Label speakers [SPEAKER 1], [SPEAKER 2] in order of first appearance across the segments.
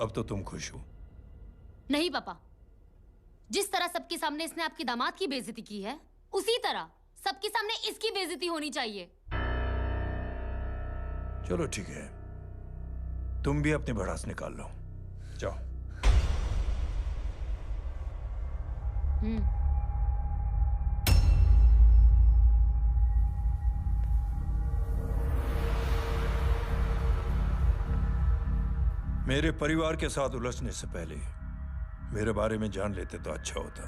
[SPEAKER 1] अब तो तुम खुश हो?
[SPEAKER 2] नहीं पापा, जिस तरह सबके सामने इसने आपकी दामाद की बेइज्जती की है, उसी तरह सबके सामने इसकी बेइज्जती होनी चाहिए।
[SPEAKER 1] चलो ठीक है, तुम भी अपनी भड़ास निकाल लो, जाओ। मेरे परिवार के साथ उलझने से पहले मेरे बारे में जान लेते तो अच्छा होता।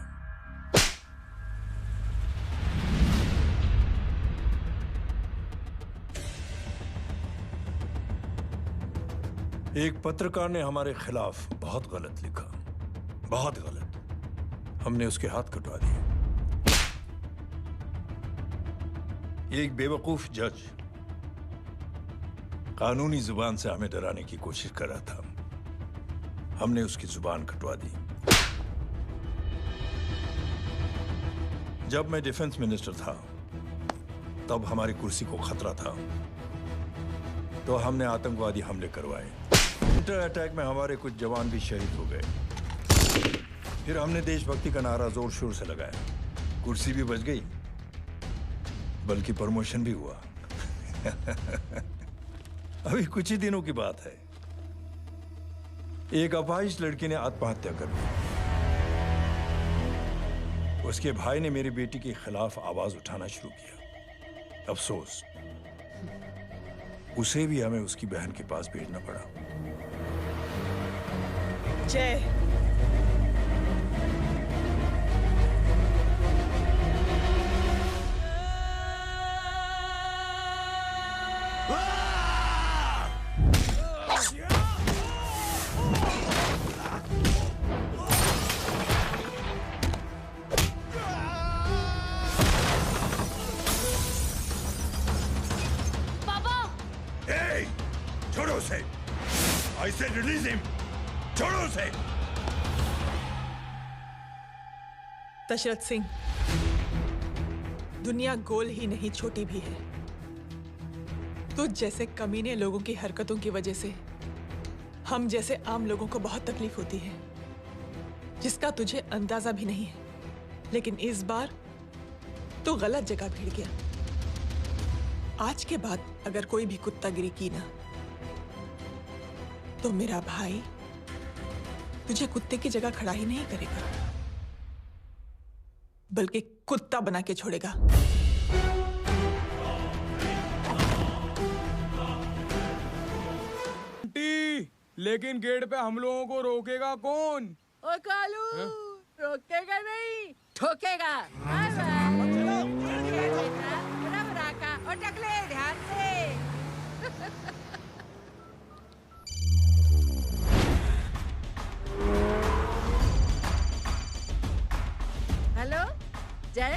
[SPEAKER 1] एक पत्रकार ने हमारे खिलाफ बहुत गलत लिखा, बहुत गलत। हमने उसके हाथ कटवा दिए। एक बेवकूफ जज कानूनी जुबान से हमें डराने की कोशिश कर रहा था। हमने उसकी जुबान कटवा दी। जब मैं डिफेंस मिनिस्टर था तब हमारी कुर्सी को खतरा था, तो हमने आतंकवादी हमले करवाए। इंटर अटैक में हमारे कुछ जवान भी शहीद हो गए। फिर हमने देशभक्ति का नारा जोर शोर से लगाया। कुर्सी भी बच गई, बल्कि प्रमोशन भी हुआ। अभी कुछ ही दिनों की बात है, एक अपाहिज लड़की ने आत्महत्या कर ली। उसके भाई ने मेरी बेटी के खिलाफ आवाज उठाना शुरू किया। अफसोस, उसे भी हमें उसकी बहन के पास भेजना पड़ा।
[SPEAKER 3] जय,
[SPEAKER 1] I said release him. छोड़ो उसे।
[SPEAKER 3] दशरथ सिंह, दुनिया गोल ही नहीं छोटी भी है। तुझ जैसे कमीने लोगों की हरकतों की वजह से हम जैसे आम लोगों को बहुत तकलीफ होती है, जिसका तुझे अंदाजा भी नहीं है। लेकिन इस बार तू गलत जगह भिड़ गया। आज के बाद अगर कोई भी कुत्तागिरी की ना, तो मेरा भाई तुझे कुत्ते की जगह खड़ा ही नहीं करेगा, बल्कि कुत्ता बना के छोड़ेगा।
[SPEAKER 4] लेकिन गेट पे हम लोगों को रोकेगा कौन?
[SPEAKER 5] ओ कालू, रोकेगा नहीं, ठोकेगा। और टकले ध्यान से। हेलो जय,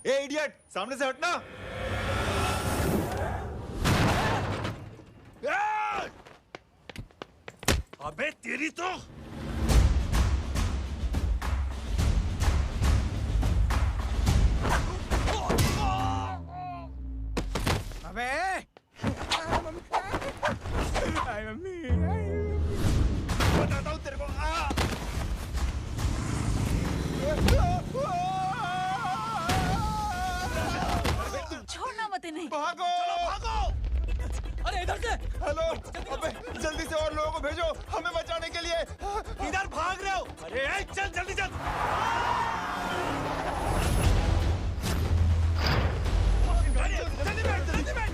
[SPEAKER 6] ए इडियट, सामने से हटना।
[SPEAKER 1] अबे तेरी तो।
[SPEAKER 4] अबे मम्मी,
[SPEAKER 6] बताता हूँ तेरे को।
[SPEAKER 5] छोड़ना मत इन्हें।
[SPEAKER 6] भागो, चलो भागो।
[SPEAKER 4] अरे इधर से।
[SPEAKER 6] हेलो, अबे जल्दी से और लोगों को भेजो हमें बचाने के लिए।
[SPEAKER 4] इधर भाग रहे हो? अरे चल जल्दी चल। जल्दी बैठ, जल्दी बैठ।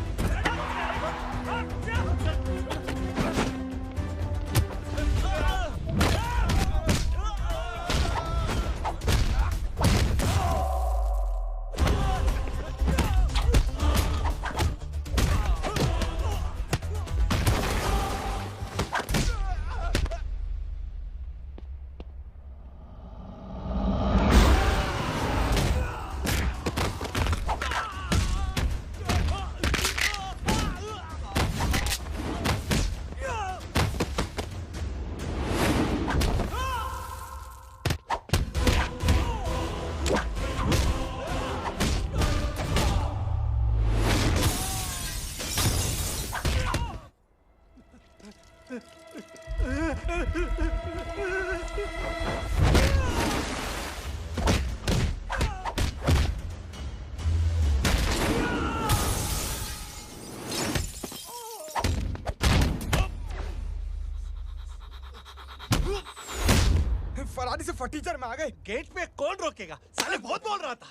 [SPEAKER 6] फरारी से फटीचर में आ गए।
[SPEAKER 7] गेट पे कौन रोकेगा? साले बहुत बोल रहा था।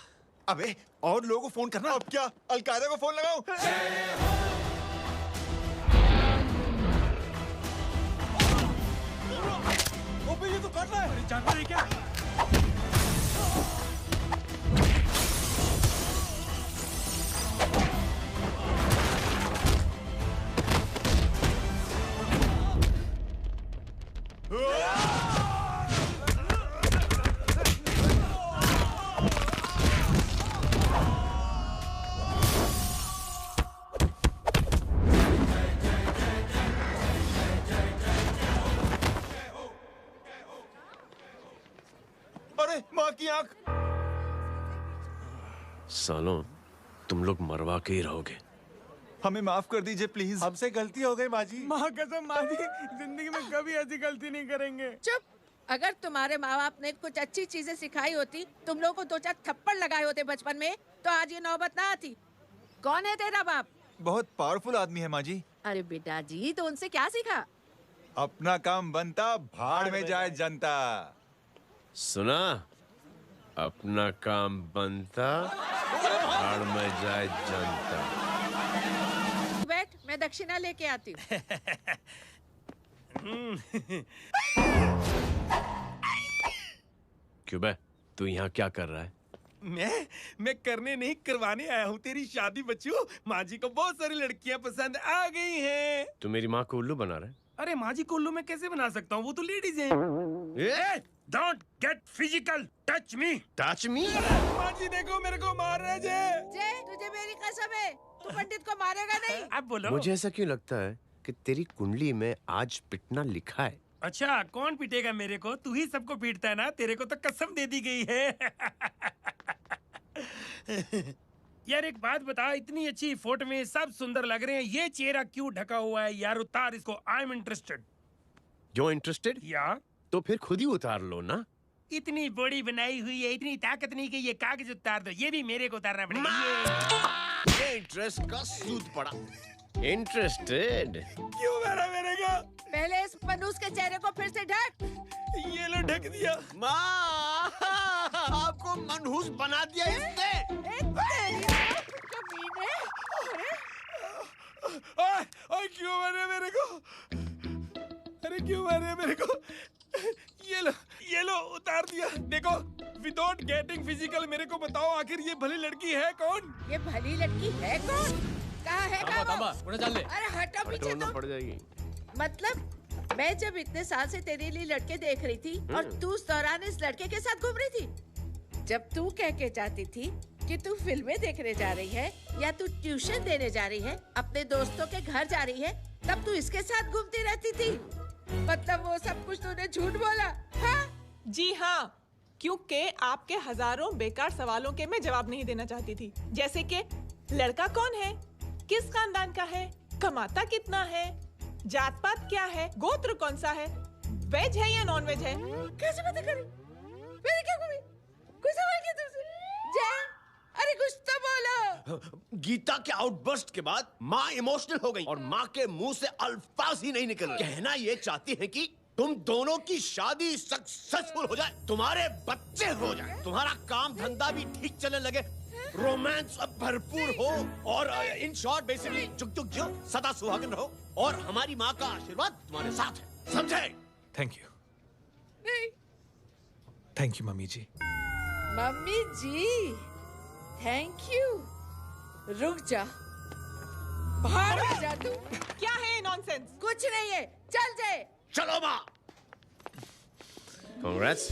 [SPEAKER 6] अबे और लोगों को फोन करना। अब क्या अलकायदा को फोन लगाऊं?
[SPEAKER 7] ओबे ये तो कर रहा है। जानवर है क्या?
[SPEAKER 6] अरे माँ की आंख।
[SPEAKER 8] सालों तुम लोग मरवा के ही रहोगे।
[SPEAKER 6] हमें माफ कर दीजिए प्लीज।
[SPEAKER 7] हमसे गलती हो गई माँ जी।
[SPEAKER 4] माँ कसम माँ जी, जिंदगी में कभी ऐसी गलती नहीं करेंगे।
[SPEAKER 5] चुप। अगर तुम्हारे माँ बाप ने कुछ अच्छी चीजें सिखाई होती, तुम लोगों को 2-4 थप्पड़ लगाए होते बचपन में, तो आज ये नौबत ना आती। कौन है तेरा बाप?
[SPEAKER 6] बहुत पावरफुल आदमी है माँ जी।
[SPEAKER 5] अरे बेटा जी, तो उनसे क्या सीखा?
[SPEAKER 6] अपना काम बनता, भाड़ में जाए जनता।
[SPEAKER 8] सुना? अपना काम बनता, भाड़ में जाए जनता।
[SPEAKER 5] बैठ, मैं दक्षिणा लेके आती हूँ।
[SPEAKER 8] क्यों बे, तू यहाँ क्या कर रहा है?
[SPEAKER 7] मैं करने नहीं करवाने आया हूँ तेरी शादी बच्चू। माँ जी को बहुत सारी लड़कियाँ पसंद आ गई हैं।
[SPEAKER 8] तू मेरी माँ को उल्लू बना रहा है?
[SPEAKER 7] अरे माँ जी को उल्लू मैं कैसे बना सकता हूँ? वो तो लेडीज हैं। Don't get physical. Touch me.
[SPEAKER 8] Touch me?
[SPEAKER 7] माँ जी देखो मेरे को मार रहे जय।
[SPEAKER 5] जय, तुझे मेरी कसम है, तू पंडित को मारेगा नहीं।
[SPEAKER 7] अब बोलो।
[SPEAKER 8] मुझे ऐसा क्यों लगता है कि तेरी कुंडली में आज पिटना लिखा है?
[SPEAKER 7] अच्छा, कौन पीटेगा मेरे को? तू ही सबको पीटता है ना। तेरे को तो कसम दे दी गई है। यार एक बात बता, इतनी अच्छी फोटो में सब सुंदर लग रहे हैं, ये चेहरा क्यों ढका हुआ है? यार उतार इसको। I am interested.
[SPEAKER 8] You're interested?
[SPEAKER 7] या
[SPEAKER 8] तो फिर खुद ही उतार लो ना।
[SPEAKER 7] इतनी बॉडी बनाई हुई है, इतनी ताकत नहीं कि ये कागज उतार दो। ये भी मेरे को उतारना पड़ेगा।
[SPEAKER 8] ये इंटरेस्ट का सूद पड़ा। इंटरेस्टेड?
[SPEAKER 7] क्यों मारा मेरे को?
[SPEAKER 5] पहले इस मनूस के चेहरे को फिर से ढक।
[SPEAKER 7] ये लो ढक दिया।
[SPEAKER 8] माँ, आपको मनहूस बना दिया इसने।
[SPEAKER 5] कमीने।
[SPEAKER 7] ओए क्यों मारे मेरे को? अरे क्यों मारे मेरे को? ये लो उतार दिया। देखो, विदाउट गेटिंग फिजिकल मेरे को बताओ आखिर ये भली लड़की है कौन?
[SPEAKER 5] ये भली लड़की है कौन? कहाँ है कहाँ वो? अरे हटो पीछे
[SPEAKER 8] ढूंढना
[SPEAKER 5] तो।
[SPEAKER 8] पड़ जाएगी।
[SPEAKER 5] मतलब मैं जब इतने साल से तेरे लिए लड़के देख रही थी और तू उस दौरान इस लड़के के साथ घूम रही थी। जब तू कह के जाती थी कि तू फिल्में देखने जा रही है या तू ट्यूशन देने जा रही है, अपने दोस्तों के घर जा रही है, तब तू इसके साथ घूमती रहती थी। मतलब वो सब कुछ तूने झूठ बोला? हाँ?
[SPEAKER 3] जी हाँ, क्योंकि आपके हजारों बेकार सवालों के मैं जवाब नहीं देना चाहती थी। जैसे कि लड़का कौन है, किस खानदान का है, कमाता कितना है, जात पात क्या है, गोत्र कौन सा है, वेज है या नॉन वेज है।
[SPEAKER 5] कैसे पता करी? मैंने क्या करी? कोई सवाल किया तुमसे? जय, अरे कुछ तो बोलो।
[SPEAKER 8] गीता के आउटबर्स्ट के बाद माँ इमोशनल हो गई और माँ के मुंह से अल्फाज ही नहीं निकल रहे। कहना ये चाहती है कि तुम दोनों की शादी सक्सेसफुल हो जाए, तुम्हारे बच्चे हो जाए, तुम्हारा काम धंधा भी ठीक चलने लगे, रोमांस अब भरपूर हो और इन शॉर्ट बेसिकली जुग जुग जो सदा सुहागन रहो और हमारी माँ का आशीर्वाद तुम्हारे साथ है। समझे?
[SPEAKER 1] Thank you.
[SPEAKER 5] नहीं।
[SPEAKER 1] Thank you mummy ji.
[SPEAKER 5] Mummy ji, thank you. रुक जा, बाहर आ जा तू।
[SPEAKER 3] क्या है नॉनसेंस?
[SPEAKER 5] कुछ नहीं है, चल जाए।
[SPEAKER 8] चलो माँ। कांग्रेस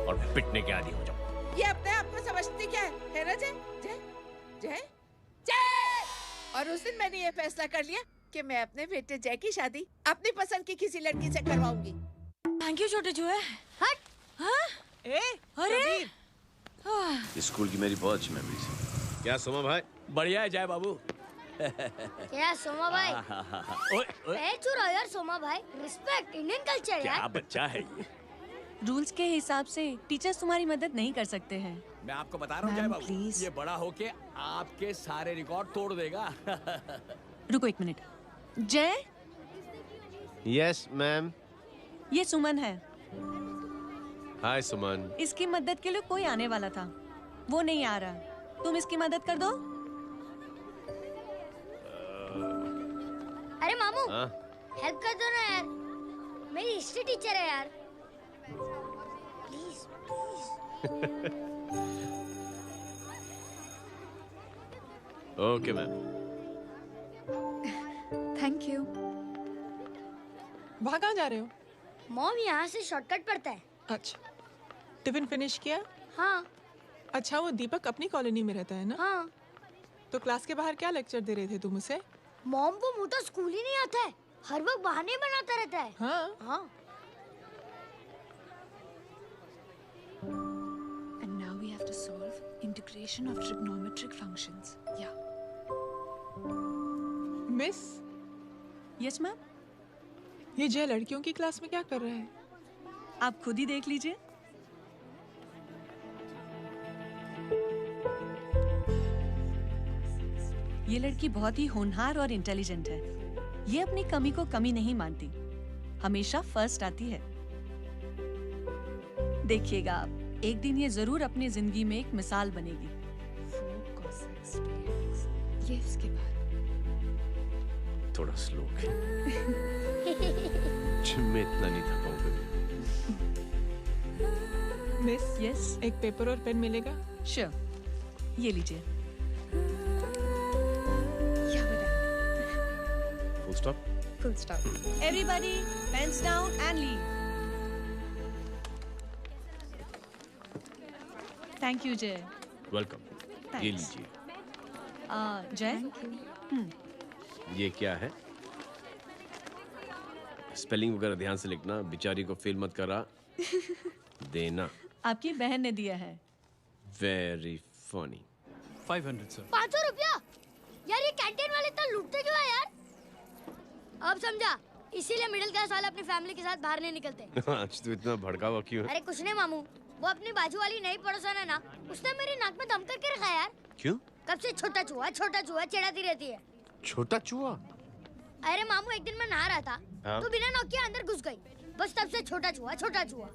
[SPEAKER 8] और पिटने के आदी हो जाओ।
[SPEAKER 5] ये अपने आप को समझती क्या है ना जय? जय जय जय। और उस दिन मैंने ये फैसला कर लिया कि मैं अपने बेटे जय की शादी अपनी पसंद की किसी लड़की से करवाऊंगी।
[SPEAKER 2] थैंक यू छोटे जो है। हट। हाँ?
[SPEAKER 3] ए,
[SPEAKER 2] अरे
[SPEAKER 8] स्कूल की मेरी बहुत अच्छी मेमोरीज है। क्या सुमा भाई?
[SPEAKER 4] बढ़िया है जय बाबू।
[SPEAKER 9] क्या सोमा भाई?
[SPEAKER 10] ओए, ओए,
[SPEAKER 9] पैर छू रहा हो यार सोमा भाई। रिस्पेक्ट इंडियन कल्चर
[SPEAKER 10] क्या
[SPEAKER 9] यार।
[SPEAKER 10] बच्चा है ये?
[SPEAKER 11] रूल्स के हिसाब से टीचर्स तुम्हारी मदद नहीं कर सकते हैं।
[SPEAKER 10] मैं आपको बता रहा हूँ जय बाबू,
[SPEAKER 11] प्लीज।
[SPEAKER 10] ये बड़ा होके आपके सारे रिकॉर्ड तोड़ देगा।
[SPEAKER 11] रुको एक मिनट। जय,
[SPEAKER 8] यस मैम।
[SPEAKER 11] ये सुमन है।
[SPEAKER 8] हाय सुमन।
[SPEAKER 11] इसकी मदद के लिए कोई आने वाला था, वो नहीं आ रहा। तुम इसकी मदद कर दो।
[SPEAKER 9] अरे मामू
[SPEAKER 8] हाँ?
[SPEAKER 9] हेल्प कर दो ना यार, मेरी हिस्ट्री टीचर है यार। Please please.
[SPEAKER 8] Okay ma'am.
[SPEAKER 3] Thank you. वहाँ कहाँ जा रहे हो?
[SPEAKER 9] मॉम यहाँ से शॉर्टकट पड़ता है।
[SPEAKER 3] अच्छा, टिफिन फिनिश किया?
[SPEAKER 9] हाँ
[SPEAKER 3] अच्छा, वो दीपक अपनी कॉलोनी में रहता है ना?
[SPEAKER 9] हाँ।
[SPEAKER 3] तो क्लास के बाहर क्या लेक्चर दे रहे थे तुम उसे?
[SPEAKER 9] मॉम को मुंह तो स्कूल ही नहीं आता है, हर वक्त बहाने बनाता रहता है।
[SPEAKER 3] हाँ।
[SPEAKER 9] हाँ।
[SPEAKER 12] And now we have to solve integration of trigonometric functions. Yeah.
[SPEAKER 3] Miss,
[SPEAKER 11] yes ma'am.
[SPEAKER 3] ये जय लड़कियों की क्लास में क्या कर रहा है?
[SPEAKER 11] आप खुद ही देख लीजिए। ये लड़की बहुत ही होनहार और इंटेलिजेंट है। ये अपनी कमी को कमी नहीं मानती, हमेशा फर्स्ट आती है। देखिएगा आप, एक दिन ये जरूर अपनी जिंदगी में एक मिसाल बनेगी।
[SPEAKER 12] 4 cos x dx. ये इसके बाद।
[SPEAKER 8] थोड़ा स्लो जिम में इतना नहीं था पाऊंगा।
[SPEAKER 3] मिस,
[SPEAKER 11] यस,
[SPEAKER 3] एक पेपर और पेन मिलेगा?
[SPEAKER 11] श्योर, ये लीजिए।
[SPEAKER 8] Full stop.
[SPEAKER 12] Full stop.
[SPEAKER 11] Everybody pens down and leave. Thank you Jay.
[SPEAKER 8] Welcome. ये लीजिए।
[SPEAKER 11] जय,
[SPEAKER 8] ये क्या है? स्पेलिंग वगैरह ध्यान से लिखना, बिचारी को फेल मत करा देना।
[SPEAKER 11] आपकी बहन ने दिया है।
[SPEAKER 8] Very funny.
[SPEAKER 4] 500 सर।
[SPEAKER 9] 500 रुपया? यार ये कैंटीन वाले इतना लूटते क्यों है यार? अब समझा, इसीलिए मिडिल क्लास वाले अपनी फैमिली के साथ बाहर नहीं निकलते।
[SPEAKER 8] आज तो इतना भड़का हुआ क्यों है?
[SPEAKER 9] अरे कुछ नहीं मामू, वो अपनी बाजू वाली नई पड़ोसन है ना, उसने मेरी नाक में दम करके रखा है यार।
[SPEAKER 8] क्यों?
[SPEAKER 9] कब से छोटा चूहा चिढ़ाती रहती है।
[SPEAKER 8] छोटा चूहा?
[SPEAKER 9] अरे मामू, एक दिन मैं नहा रहा था,
[SPEAKER 8] हाँ?
[SPEAKER 9] तो बिना नॉक के अंदर घुस गई। बस तब से छोटा चूहा।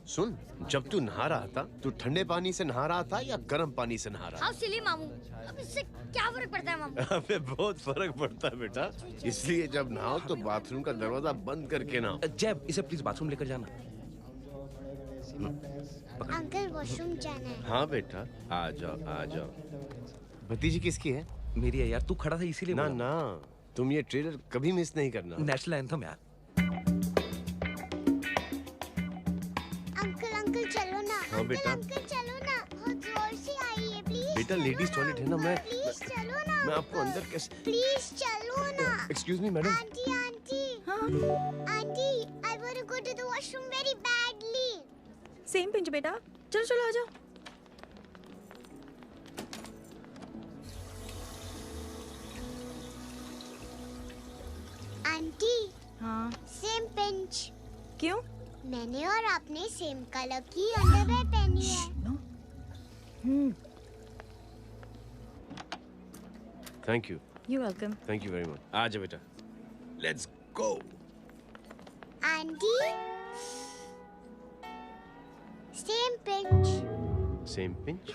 [SPEAKER 8] सुन, जब तू नहा रहा था, तू ठंडे पानी से नहा रहा था या गर्म पानी से नहा रहा
[SPEAKER 9] हाउ सिली मामू, अब इससे क्या फर्क पड़ता है मामू?
[SPEAKER 8] था? अबे बहुत फर्क पड़ता है बेटा, इसलिए जब नहाओ तो बाथरूम का दरवाजा बंद करके नहाओ।
[SPEAKER 10] जय, इसे प्लीज बाथरूम लेकर जाना।
[SPEAKER 9] अंकल वॉशरूम जाना है।
[SPEAKER 8] हाँ बेटा, आ जाओ। भतीजी किसकी है?
[SPEAKER 10] मेरी है यार, तू खड़ा था इसीलिए
[SPEAKER 8] ना
[SPEAKER 10] बोला।
[SPEAKER 8] ना, तुम ये ट्रेलर कभी मिस नहीं करना।
[SPEAKER 10] नेशनल एंथम यार।
[SPEAKER 9] अंकल चलो ना।
[SPEAKER 8] हाँ बेटा।
[SPEAKER 9] अंकल चलो ना, बहुत जोर से आई है, प्लीज।
[SPEAKER 8] बेटा लेडीज टॉयलेट है ना,
[SPEAKER 9] प्लीज चलो ना।
[SPEAKER 8] मैं आपको अंदर कैसे?
[SPEAKER 9] प्लीज चलो ना।
[SPEAKER 8] Excuse me madam.
[SPEAKER 9] Aunty I want to go to the washroom very badly.
[SPEAKER 12] Same pinch बेटा। चलो आ जाओ।
[SPEAKER 9] आंटी।
[SPEAKER 12] हाँ।
[SPEAKER 9] Same pinch.
[SPEAKER 12] क्यों?
[SPEAKER 9] मैंने और आपने सेम कलर की अंडरवेयर पहनी है।
[SPEAKER 8] Thank you.
[SPEAKER 12] You're welcome.
[SPEAKER 8] Thank you very much. आ जा बेटा, let's go.
[SPEAKER 9] Aunty. Same pinch.
[SPEAKER 8] Same pinch?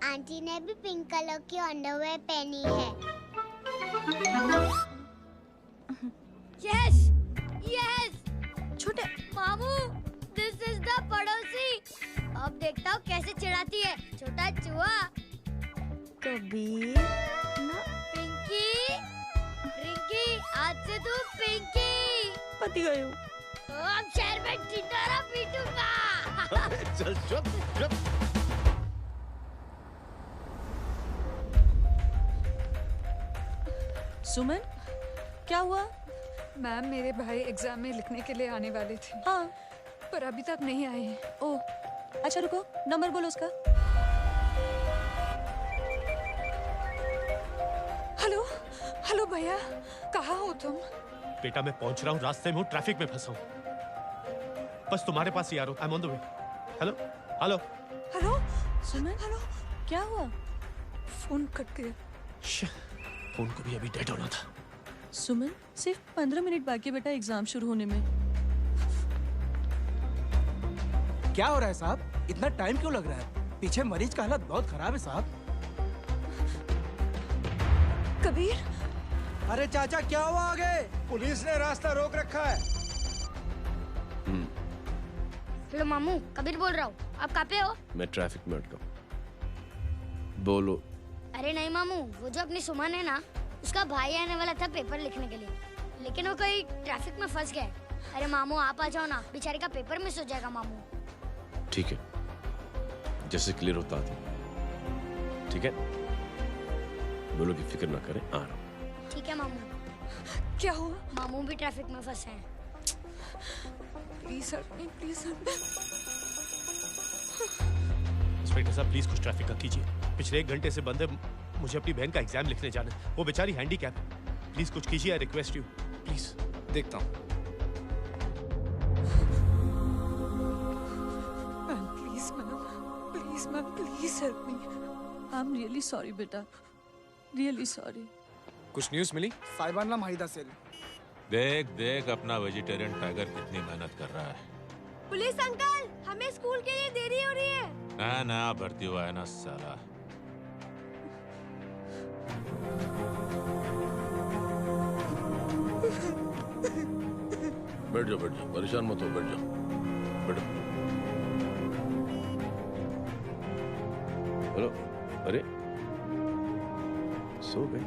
[SPEAKER 9] Aunty ने भी पिंक कलर की अंडरवेयर पहनी है। Yes yes.
[SPEAKER 12] छोटे
[SPEAKER 9] मामू, दिस इज द पड़ोसी। अब देखता हूँ कैसे चिढ़ाती है छोटा चूहा।
[SPEAKER 12] कबीर ना।
[SPEAKER 9] पिंकी, रिंकी, आज से तू पिंकी।
[SPEAKER 12] पति गई हूँ।
[SPEAKER 9] अब शहर में टिटोरा पीटूंगा।
[SPEAKER 8] चल चुप।
[SPEAKER 11] सुमन, क्या हुआ?
[SPEAKER 12] मैम, मेरे भाई एग्जाम में लिखने के लिए आने वाले थे।
[SPEAKER 11] हाँ,
[SPEAKER 12] पर अभी तक नहीं आए हैं।
[SPEAKER 11] ओह, अच्छा रुको, नंबर बोलो उसका।
[SPEAKER 3] हेलो
[SPEAKER 12] हेलो भैया, कहाँ हो तुम?
[SPEAKER 13] बेटा मैं पहुंच रहा हूँ, रास्ते में हूँ, ट्रैफिक में फंसा हूँ। बस तुम्हारे पास ही आ रहा हूँ। I am on the way. Hello hello
[SPEAKER 12] hello
[SPEAKER 11] Suman,
[SPEAKER 12] hello,
[SPEAKER 11] क्या हुआ?
[SPEAKER 12] फोन कट गया।
[SPEAKER 13] फोन को भी अभी डेड होना था।
[SPEAKER 11] सुमन, सिर्फ 15 मिनट बाकी है बेटा एग्जाम शुरू होने में।
[SPEAKER 4] क्या हो रहा है साहब? इतना टाइम क्यों लग रहा है? पीछे मरीज का हालत बहुत खराब है साहब।
[SPEAKER 12] कबीर,
[SPEAKER 4] अरे चाचा क्या हुआ आगे? पुलिस ने रास्ता रोक रखा है।
[SPEAKER 9] हेलो मामू, कबीर बोल रहा हूँ। आप कहाँ पे हो?
[SPEAKER 8] मैं ट्रैफिक में अटका हूँ। बोलो।
[SPEAKER 9] अरे नहीं मामू, वो जो अपनी सुमन है ना, उसका भाई आने वाला था पेपर लिखने के लिए, लेकिन वो कहीं ट्रैफिक में फंस गया। अरे मामू आप आ जाओ ना, बेचारे का पेपर मिस हो जाएगा मामू।
[SPEAKER 8] ठीक है, जैसे क्लियर होता था। ठीक है, बोलो कि फिक्र ना करें, आ रहा हूँ।
[SPEAKER 9] ठीक है मामू।
[SPEAKER 12] क्या हुआ?
[SPEAKER 9] मामू भी ट्रैफिक में फंसे हैं।
[SPEAKER 12] Please help me, please help me.
[SPEAKER 13] Inspector साहब प्लीज कुछ ट्रैफिक का कीजिए। पिछले 1 घंटे से बंद है, मुझे अपनी बहन का एग्जाम लिखने जाना है। वो बेचारी हैंडीकैप है। प्लीज कुछ कीजिए, आई रिक्वेस्ट यू प्लीज।
[SPEAKER 4] देखता हूँ।
[SPEAKER 12] Please, ma'am, please help me.
[SPEAKER 11] I'm really sorry बेटा, really sorry.
[SPEAKER 4] कुछ न्यूज़ मिली? साहिबाना माहिदा सेल।
[SPEAKER 14] देख देख अपना वेजिटेरियन टाइगर कितनी मेहनत कर रहा है।
[SPEAKER 9] पुलिस अंकल, हमें स्कूल के लिए देरी हो रही है।
[SPEAKER 14] ना भर्ती हुआ है ना साला।
[SPEAKER 8] बैठ जाओ, परेशान मत हो, बैठ जाओ, बैठो। हेलो, अरे सो गए?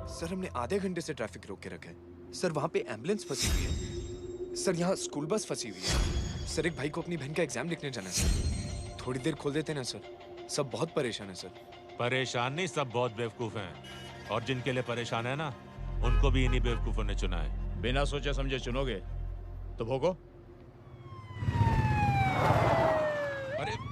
[SPEAKER 6] सर हमने आधे घंटे से ट्रैफिक रोक के रखा है। सर वहाँ पे एम्बुलेंस फंसी हुई है। सर यहाँ स्कूल बस फंसी हुई है। सर एक भाई को अपनी बहन का एग्जाम लिखने जाना है सर। थोड़ी देर खोल देते ना सर। सब बहुत परेशान है सर।
[SPEAKER 14] परेशान नहीं, सब बहुत बेवकूफ हैं। और जिनके लिए परेशान है ना, उनको भी इन्हीं बेवकूफों ने चुना है।
[SPEAKER 15] बिना सोचे समझे चुनोगे तो भोगो।
[SPEAKER 14] अरे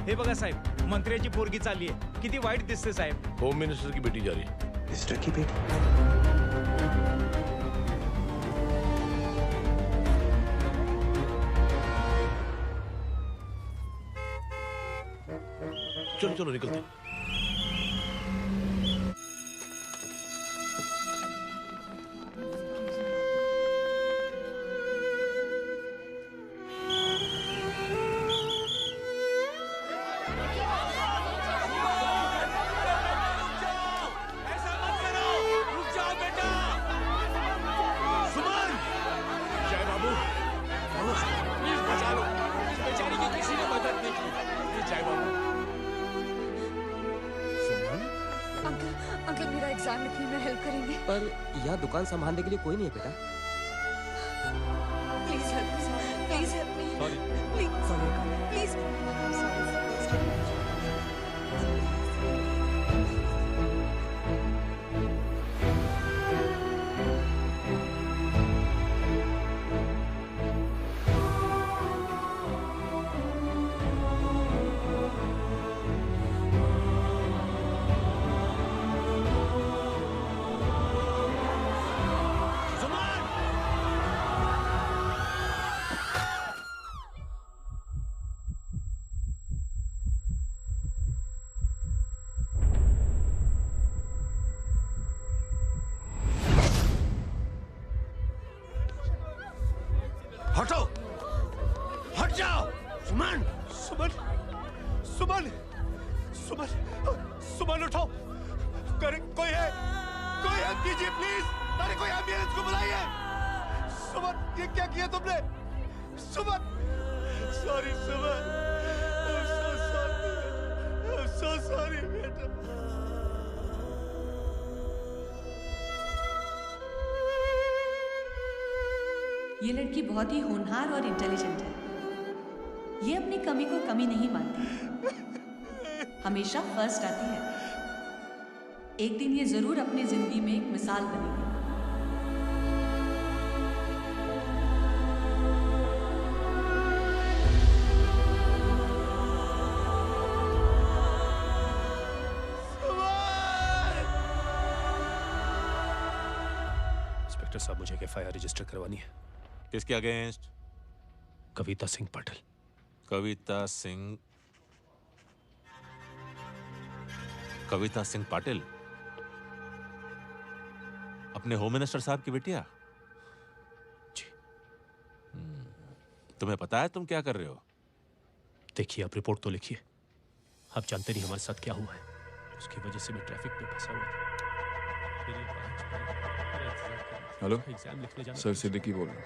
[SPEAKER 16] हे बघा साहेब, मंत्र्याची पोरगी चालली आहे. किती वाईट दिसते साहेब.
[SPEAKER 8] होम मिनिस्टर की बेटी जा रही है।
[SPEAKER 6] मिनिस्टर की बेटी?
[SPEAKER 8] चलो चलो निकलते हैं।
[SPEAKER 12] अंकल मेरा एग्जाम लिखने में हेल्प करेंगे?
[SPEAKER 10] पर यहाँ दुकान संभालने के लिए कोई नहीं है बेटा।
[SPEAKER 12] Please help me, please help me, please
[SPEAKER 8] हटो, हट जाओ। सुमन,
[SPEAKER 13] सुमन, सुमन, सुमन, सुमन उठो। कोई है? कोई हेल्प कीजिए प्लीज। अरे कोई एम्बुलेंस को बुलाइए। सुमन, ये क्या किया तुमने? Suman, sorry Suman, I'm so sorry बेटा।
[SPEAKER 11] ये लड़की बहुत ही होनहार और इंटेलिजेंट है। ये अपनी कमी को कमी नहीं मानती, हमेशा फर्स्ट आती है। एक दिन ये जरूर अपनी जिंदगी में एक मिसाल बनेगी।
[SPEAKER 13] इंस्पेक्टर साहब, मुझे एक एफआईआर रजिस्टर करवानी है।
[SPEAKER 14] किसके अगेंस्ट?
[SPEAKER 13] कविता सिंह पाटिल।
[SPEAKER 14] कविता सिंह पाटिल, अपने होम मिनिस्टर साहब की बेटिया?
[SPEAKER 13] जी।
[SPEAKER 14] तुम्हें पता है तुम क्या कर रहे हो?
[SPEAKER 13] देखिए, आप रिपोर्ट तो लिखिए। आप जानते नहीं हमारे साथ क्या हुआ है। उसकी वजह से मैं ट्रैफिक में फंसा हुआ था।
[SPEAKER 6] हेलो
[SPEAKER 13] एग्जाम लिखने जाना।
[SPEAKER 6] सर सिद्दीकी बोल रहा हूँ।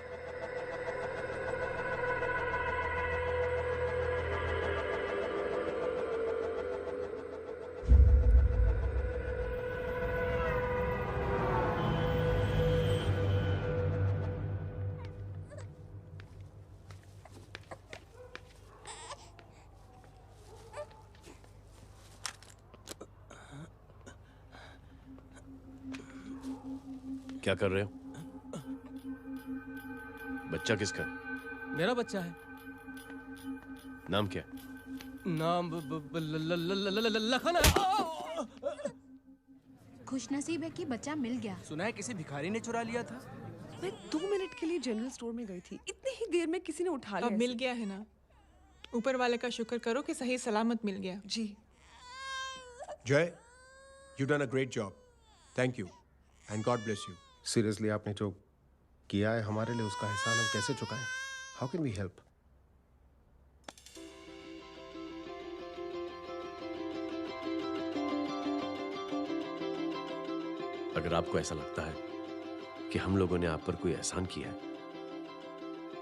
[SPEAKER 8] क्या कर रहे हो? बच्चा किसका?
[SPEAKER 4] मेरा बच्चा है।
[SPEAKER 8] नाम क्या?
[SPEAKER 4] नाम लखन है।
[SPEAKER 12] खुशनसीब है कि बच्चा मिल गया।
[SPEAKER 4] सुना है किसी भिखारी ने चुरा लिया था।
[SPEAKER 17] मैं 2 मिनट के लिए जनरल स्टोर में गई थी, इतनी ही देर में किसी ने उठा लिया।
[SPEAKER 3] अब मिल गया है ना, ऊपर वाले का शुक्र करो कि सही सलामत मिल गया।
[SPEAKER 17] जी।
[SPEAKER 18] जय, you done a great job. Thank you and God bless you.
[SPEAKER 19] Seriously आपने जो किया है हमारे लिए, उसका एहसान हम कैसे चुकाएं? How can we help?
[SPEAKER 8] अगर आपको ऐसा लगता है कि हम लोगों ने आप पर कोई एहसान किया है,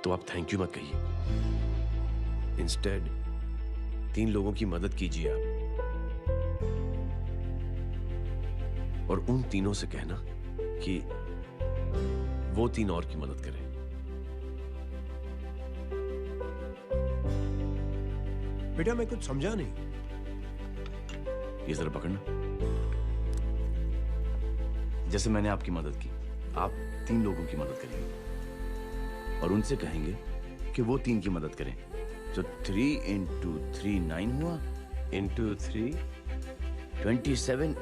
[SPEAKER 8] तो आप थैंक यू मत कहिए। इंस्टेड 3 लोगों की मदद कीजिए आप, और उन तीनों से कहना कि वो 3 और की मदद करें।
[SPEAKER 18] बेटा, मैं कुछ समझा नहीं।
[SPEAKER 8] ये जरा पकड़ना। जैसे मैंने आपकी मदद की, आप 3 लोगों की मदद करेंगे और उनसे कहेंगे कि वो 3 की मदद करें। तो 3 into 3 9 हुआ, into 3 27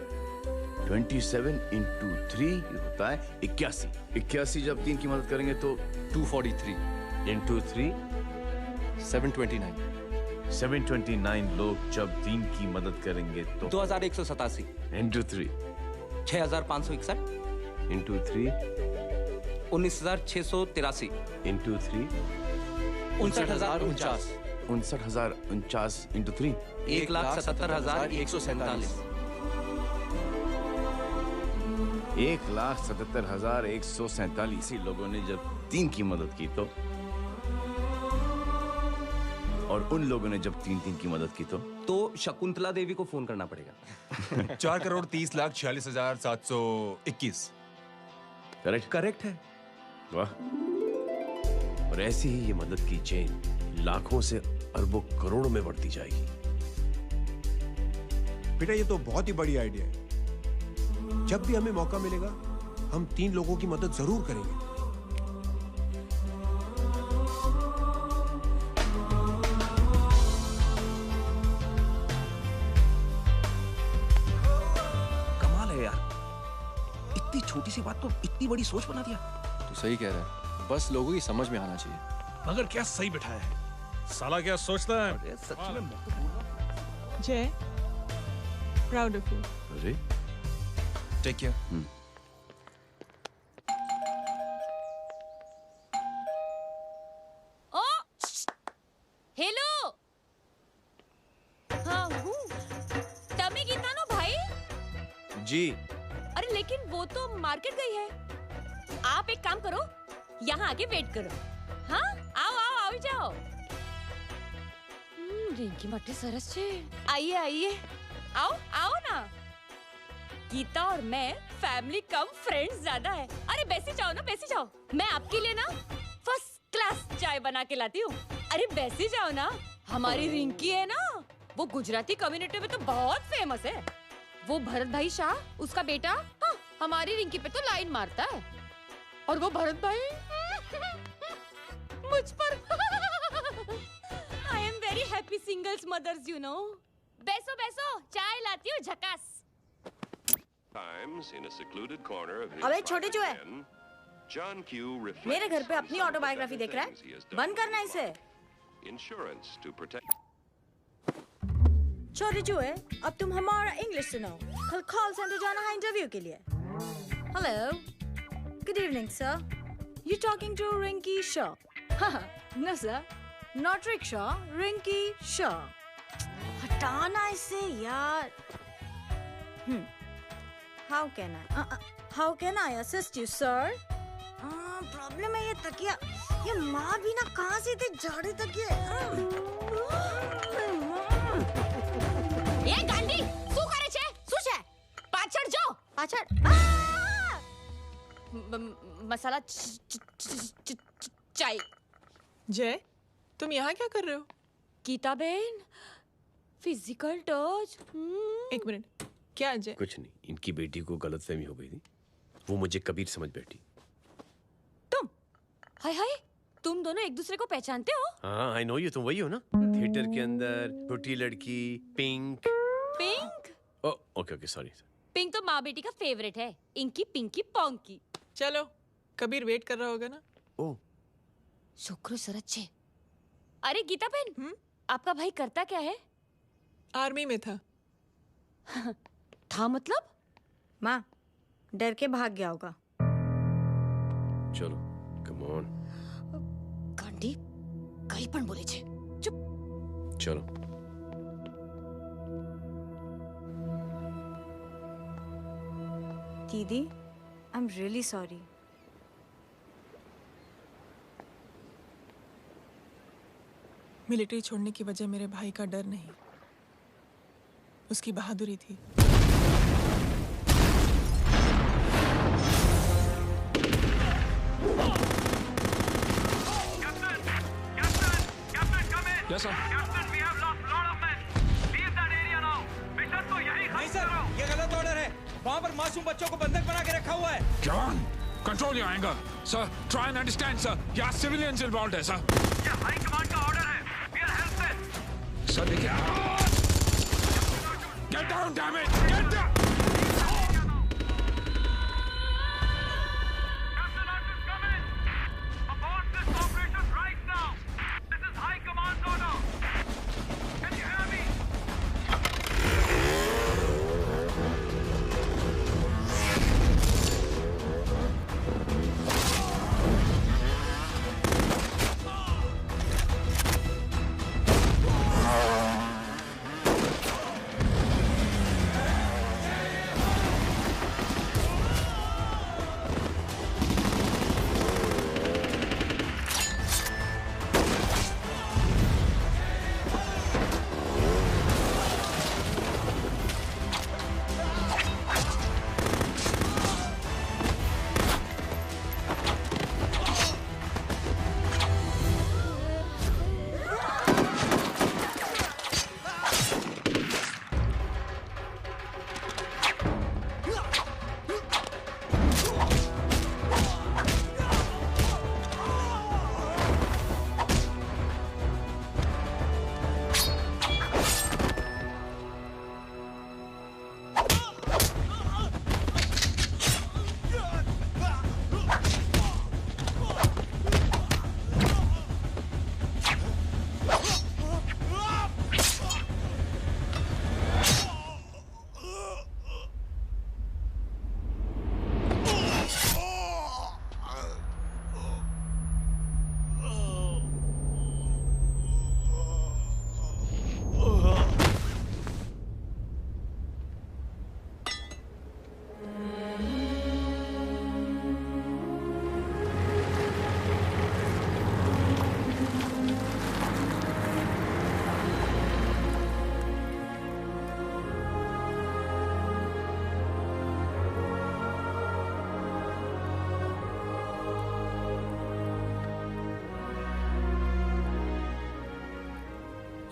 [SPEAKER 8] into 3 होता है 81। 81 जब 3 की मदद करेंगे तो 243 into 3 729। 729 लोग जब 3 की मदद करेंगे तो
[SPEAKER 10] 2187
[SPEAKER 8] into 3
[SPEAKER 10] 6561
[SPEAKER 8] into 3
[SPEAKER 10] 19683
[SPEAKER 8] into 3
[SPEAKER 10] 59049
[SPEAKER 8] 59049 into 3
[SPEAKER 10] 1,77,147
[SPEAKER 8] 1,77,147 लोगों ने जब 3 की मदद की तो, और उन लोगों ने जब 3 की मदद की तो
[SPEAKER 10] शकुंतला देवी को फोन करना पड़ेगा।
[SPEAKER 6] 4,30,46,721।
[SPEAKER 8] करेक्ट है। वाह। और ऐसी ही ये मदद की चेन लाखों से अरबों करोड़ों में बढ़ती जाएगी।
[SPEAKER 18] बेटा, ये तो बहुत ही बड़ी आइडिया है। जब भी हमें मौका मिलेगा, हम 3 लोगों की मदद जरूर करेंगे।
[SPEAKER 4] कमाल है यार, इतनी छोटी सी बात को इतनी बड़ी सोच बना दिया।
[SPEAKER 6] तू सही कह रहा है, बस लोगों की समझ में आना चाहिए।
[SPEAKER 7] मगर क्या सही बिठाया है, साला क्या सोचता है।
[SPEAKER 4] सच में
[SPEAKER 3] जय, प्राउड ऑफ यू।
[SPEAKER 8] अरे
[SPEAKER 6] टेक केयर।
[SPEAKER 2] ओ हेलो, हाँ हूँ। टमी गीता नो भाई।
[SPEAKER 8] जी।
[SPEAKER 2] अरे लेकिन वो तो मार्केट गई है। आप एक काम करो, यहाँ आके वेट करो। हाँ, आओ आओ आओ जाओ। रिंकी मट्टी सरस छे। आइए आइए, आओ आओ ना। गीता और मैं फैमिली कम फ्रेंड्स ज्यादा है। अरे बैसी जाओ ना, बैसी जाओ। मैं आपके लिए ना फर्स्ट
[SPEAKER 20] बना के लाती हूँ। अरे बैसी जाओ ना, हमारी रिंकी है ना, वो गुजराती कम्युनिटी में तो बहुत फेमस है। वो भरत भाई शाह, उसका बेटा, हाँ, हमारी रिंकी पे तो लाइन मारता है। और वो भरत भाई मुझ पर I am very happy singles mothers you know. बैसो बैसो, चाय लाती हूँ झकास।
[SPEAKER 21] अबे छोटे चूहे, मेरे घर पे अपनी ऑटोबायोग्राफी देख रहा है? बंद करना इसे। छोटे चूहे, अब तुम हमारा इंग्लिश सुनाओ। कल कॉल सेंटर जाना है इंटरव्यू के लिए। Hello, good evening sir, you talking to Rinki Shaw? No sir, not rickshaw, Rinki Shaw. हटाना इसे यार। How can I assist you, sir? Problem है ये तकिया, ये माँ भी ना कहाँ से इतने जाड़े तकिए।
[SPEAKER 20] ये गांधी, શું કરે છે? શું છે? પાછળ જો,
[SPEAKER 21] પાછળ।
[SPEAKER 20] मसाला चाय।
[SPEAKER 3] जय, तुम यहाँ क्या कर रहे हो?
[SPEAKER 20] गीता बहन, फिजिकल टच।
[SPEAKER 3] एक मिनट, क्या जय?
[SPEAKER 22] कुछ नहीं, इनकी बेटी को गलतफहमी हो गई थी, वो मुझे कबीर समझ बैठी।
[SPEAKER 20] हाय हाय, तुम दोनों एक दूसरे को पहचानते हो?
[SPEAKER 22] हाँ, आई नो यू, तुम वही हो ना थिएटर के अंदर छोटी लड़की pink.
[SPEAKER 20] Pink?
[SPEAKER 22] Okay okay, sorry.
[SPEAKER 20] Pink तो माँ बेटी का फेवरेट है, इंकी पिंकी पोंकी।
[SPEAKER 3] चलो, कबीर वेट कर रहा होगा ना।
[SPEAKER 22] ओह,
[SPEAKER 20] शुक्र सरच्चे। अरे गीता बहन, आपका भाई करता क्या है?
[SPEAKER 3] आर्मी में था।
[SPEAKER 20] था मतलब?
[SPEAKER 21] माँ, डर के भाग गया होगा।
[SPEAKER 22] चलो, कम ऑन।
[SPEAKER 20] गांडी, कहीं पण बोले छे। चुप।
[SPEAKER 22] चलो।
[SPEAKER 21] दीदी, I am really sorry.
[SPEAKER 3] Military छोड़ने की वजह मेरे भाई का डर नहीं, उसकी बहादुरी थी।
[SPEAKER 23] Yes, sir.
[SPEAKER 4] नहीं सर, ये गलत ऑर्डर है। वहाँ पर मासूम बच्चों को बंधक बना के रखा हुआ है।
[SPEAKER 23] John, control your anger. Sir, try and understand, sir. यहाँ civilians involved है, sir.
[SPEAKER 24] ये हाई कमांड का ऑर्डर है। We are helpless.
[SPEAKER 23] Sir, देखिए। Get down, damn it! Get down!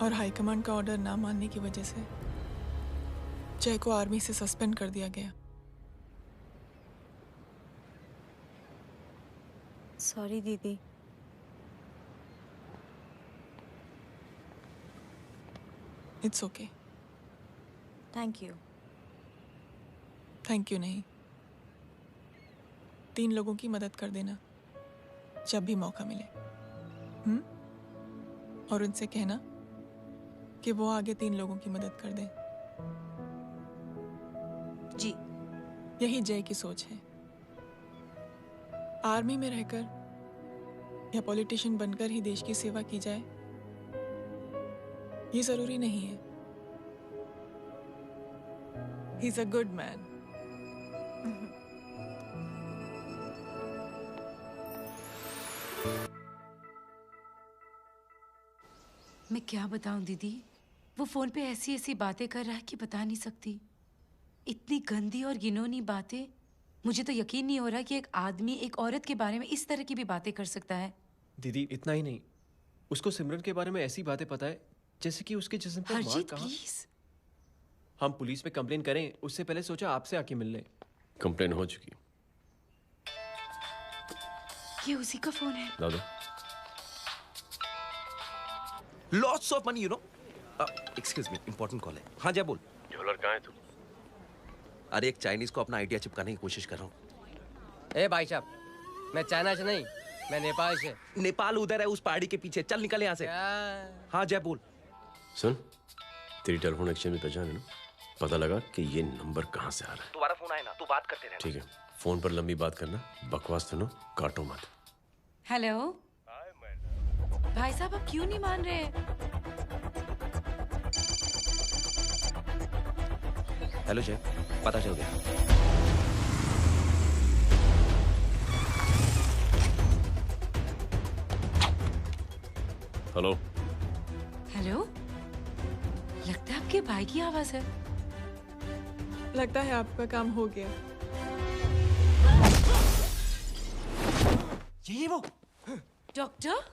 [SPEAKER 3] और हाईकमांड का ऑर्डर ना मानने की वजह से जय को आर्मी से सस्पेंड कर दिया गया।
[SPEAKER 21] सॉरी दीदी।
[SPEAKER 3] It's okay.
[SPEAKER 21] Thank you.
[SPEAKER 3] Thank you नहीं, 3 लोगों की मदद कर देना जब भी मौका मिले। और उनसे कहना कि वो आगे 3 लोगों की मदद कर दें।
[SPEAKER 21] जी।
[SPEAKER 3] यही जय की सोच है। आर्मी में रहकर या पॉलिटिशियन बनकर ही देश की सेवा की जाए, ये जरूरी नहीं है। He is a good man.
[SPEAKER 1] मैं क्या बताऊं दीदी, वो फोन पे ऐसी ऐसी बातें कर रहा है कि बता नहीं सकती। इतनी गंदी और घिनौनी बातें। मुझे तो यकीन नहीं हो रहा कि एक आदमी एक औरत के बारे में इस तरह की भी बातें कर सकता है।
[SPEAKER 5] दीदी इतना ही नहीं, उसको सिमरन के बारे में ऐसी बातें पता है जैसे कि उसके जिस्म पर मार
[SPEAKER 1] हरजीत
[SPEAKER 5] कहाँ।
[SPEAKER 1] प्लीज।
[SPEAKER 5] हम पुलिस में कंप्लेन करें उससे पहले सोचा आपसे आके मिल लें।
[SPEAKER 22] कंप्लेन हो चुकी।
[SPEAKER 1] ये उसी का फोन है।
[SPEAKER 22] दादा
[SPEAKER 10] lots of money, you know. Excuse me, important call है। हाँ जय बोल।
[SPEAKER 22] ज्वेलर कहाँ है तू?
[SPEAKER 10] अरे एक चाइनीज को अपना आइडिया चिपकाने की कोशिश कर रहा हूँ।
[SPEAKER 9] ए भाई साहब, मैं चाइना से नहीं, मैं नेपाल से।
[SPEAKER 10] नेपाल उधर है उस पहाड़ी के पीछे, चल निकल यहाँ से। हाँ जय बोल।
[SPEAKER 22] सुन, तेरी टेलीफोन एक्सचेंज में पहचान है ना? पता लगा कि ये नंबर कहाँ से आ रहा है।
[SPEAKER 10] तुम्हारा फोन आए ना, तू बात करते रहे।
[SPEAKER 22] ठीक है, फोन पर लंबी बात करना, बकवास सुनो, काटो मत।
[SPEAKER 1] हेलो भाई साहब, आप क्यों नहीं मान रहे?
[SPEAKER 10] हेलो जय, पता चल गया।
[SPEAKER 22] हेलो
[SPEAKER 1] हेलो, लगता है आपके भाई की आवाज है।
[SPEAKER 3] लगता है आपका काम हो गया।
[SPEAKER 5] ये वो
[SPEAKER 1] डॉक्टर,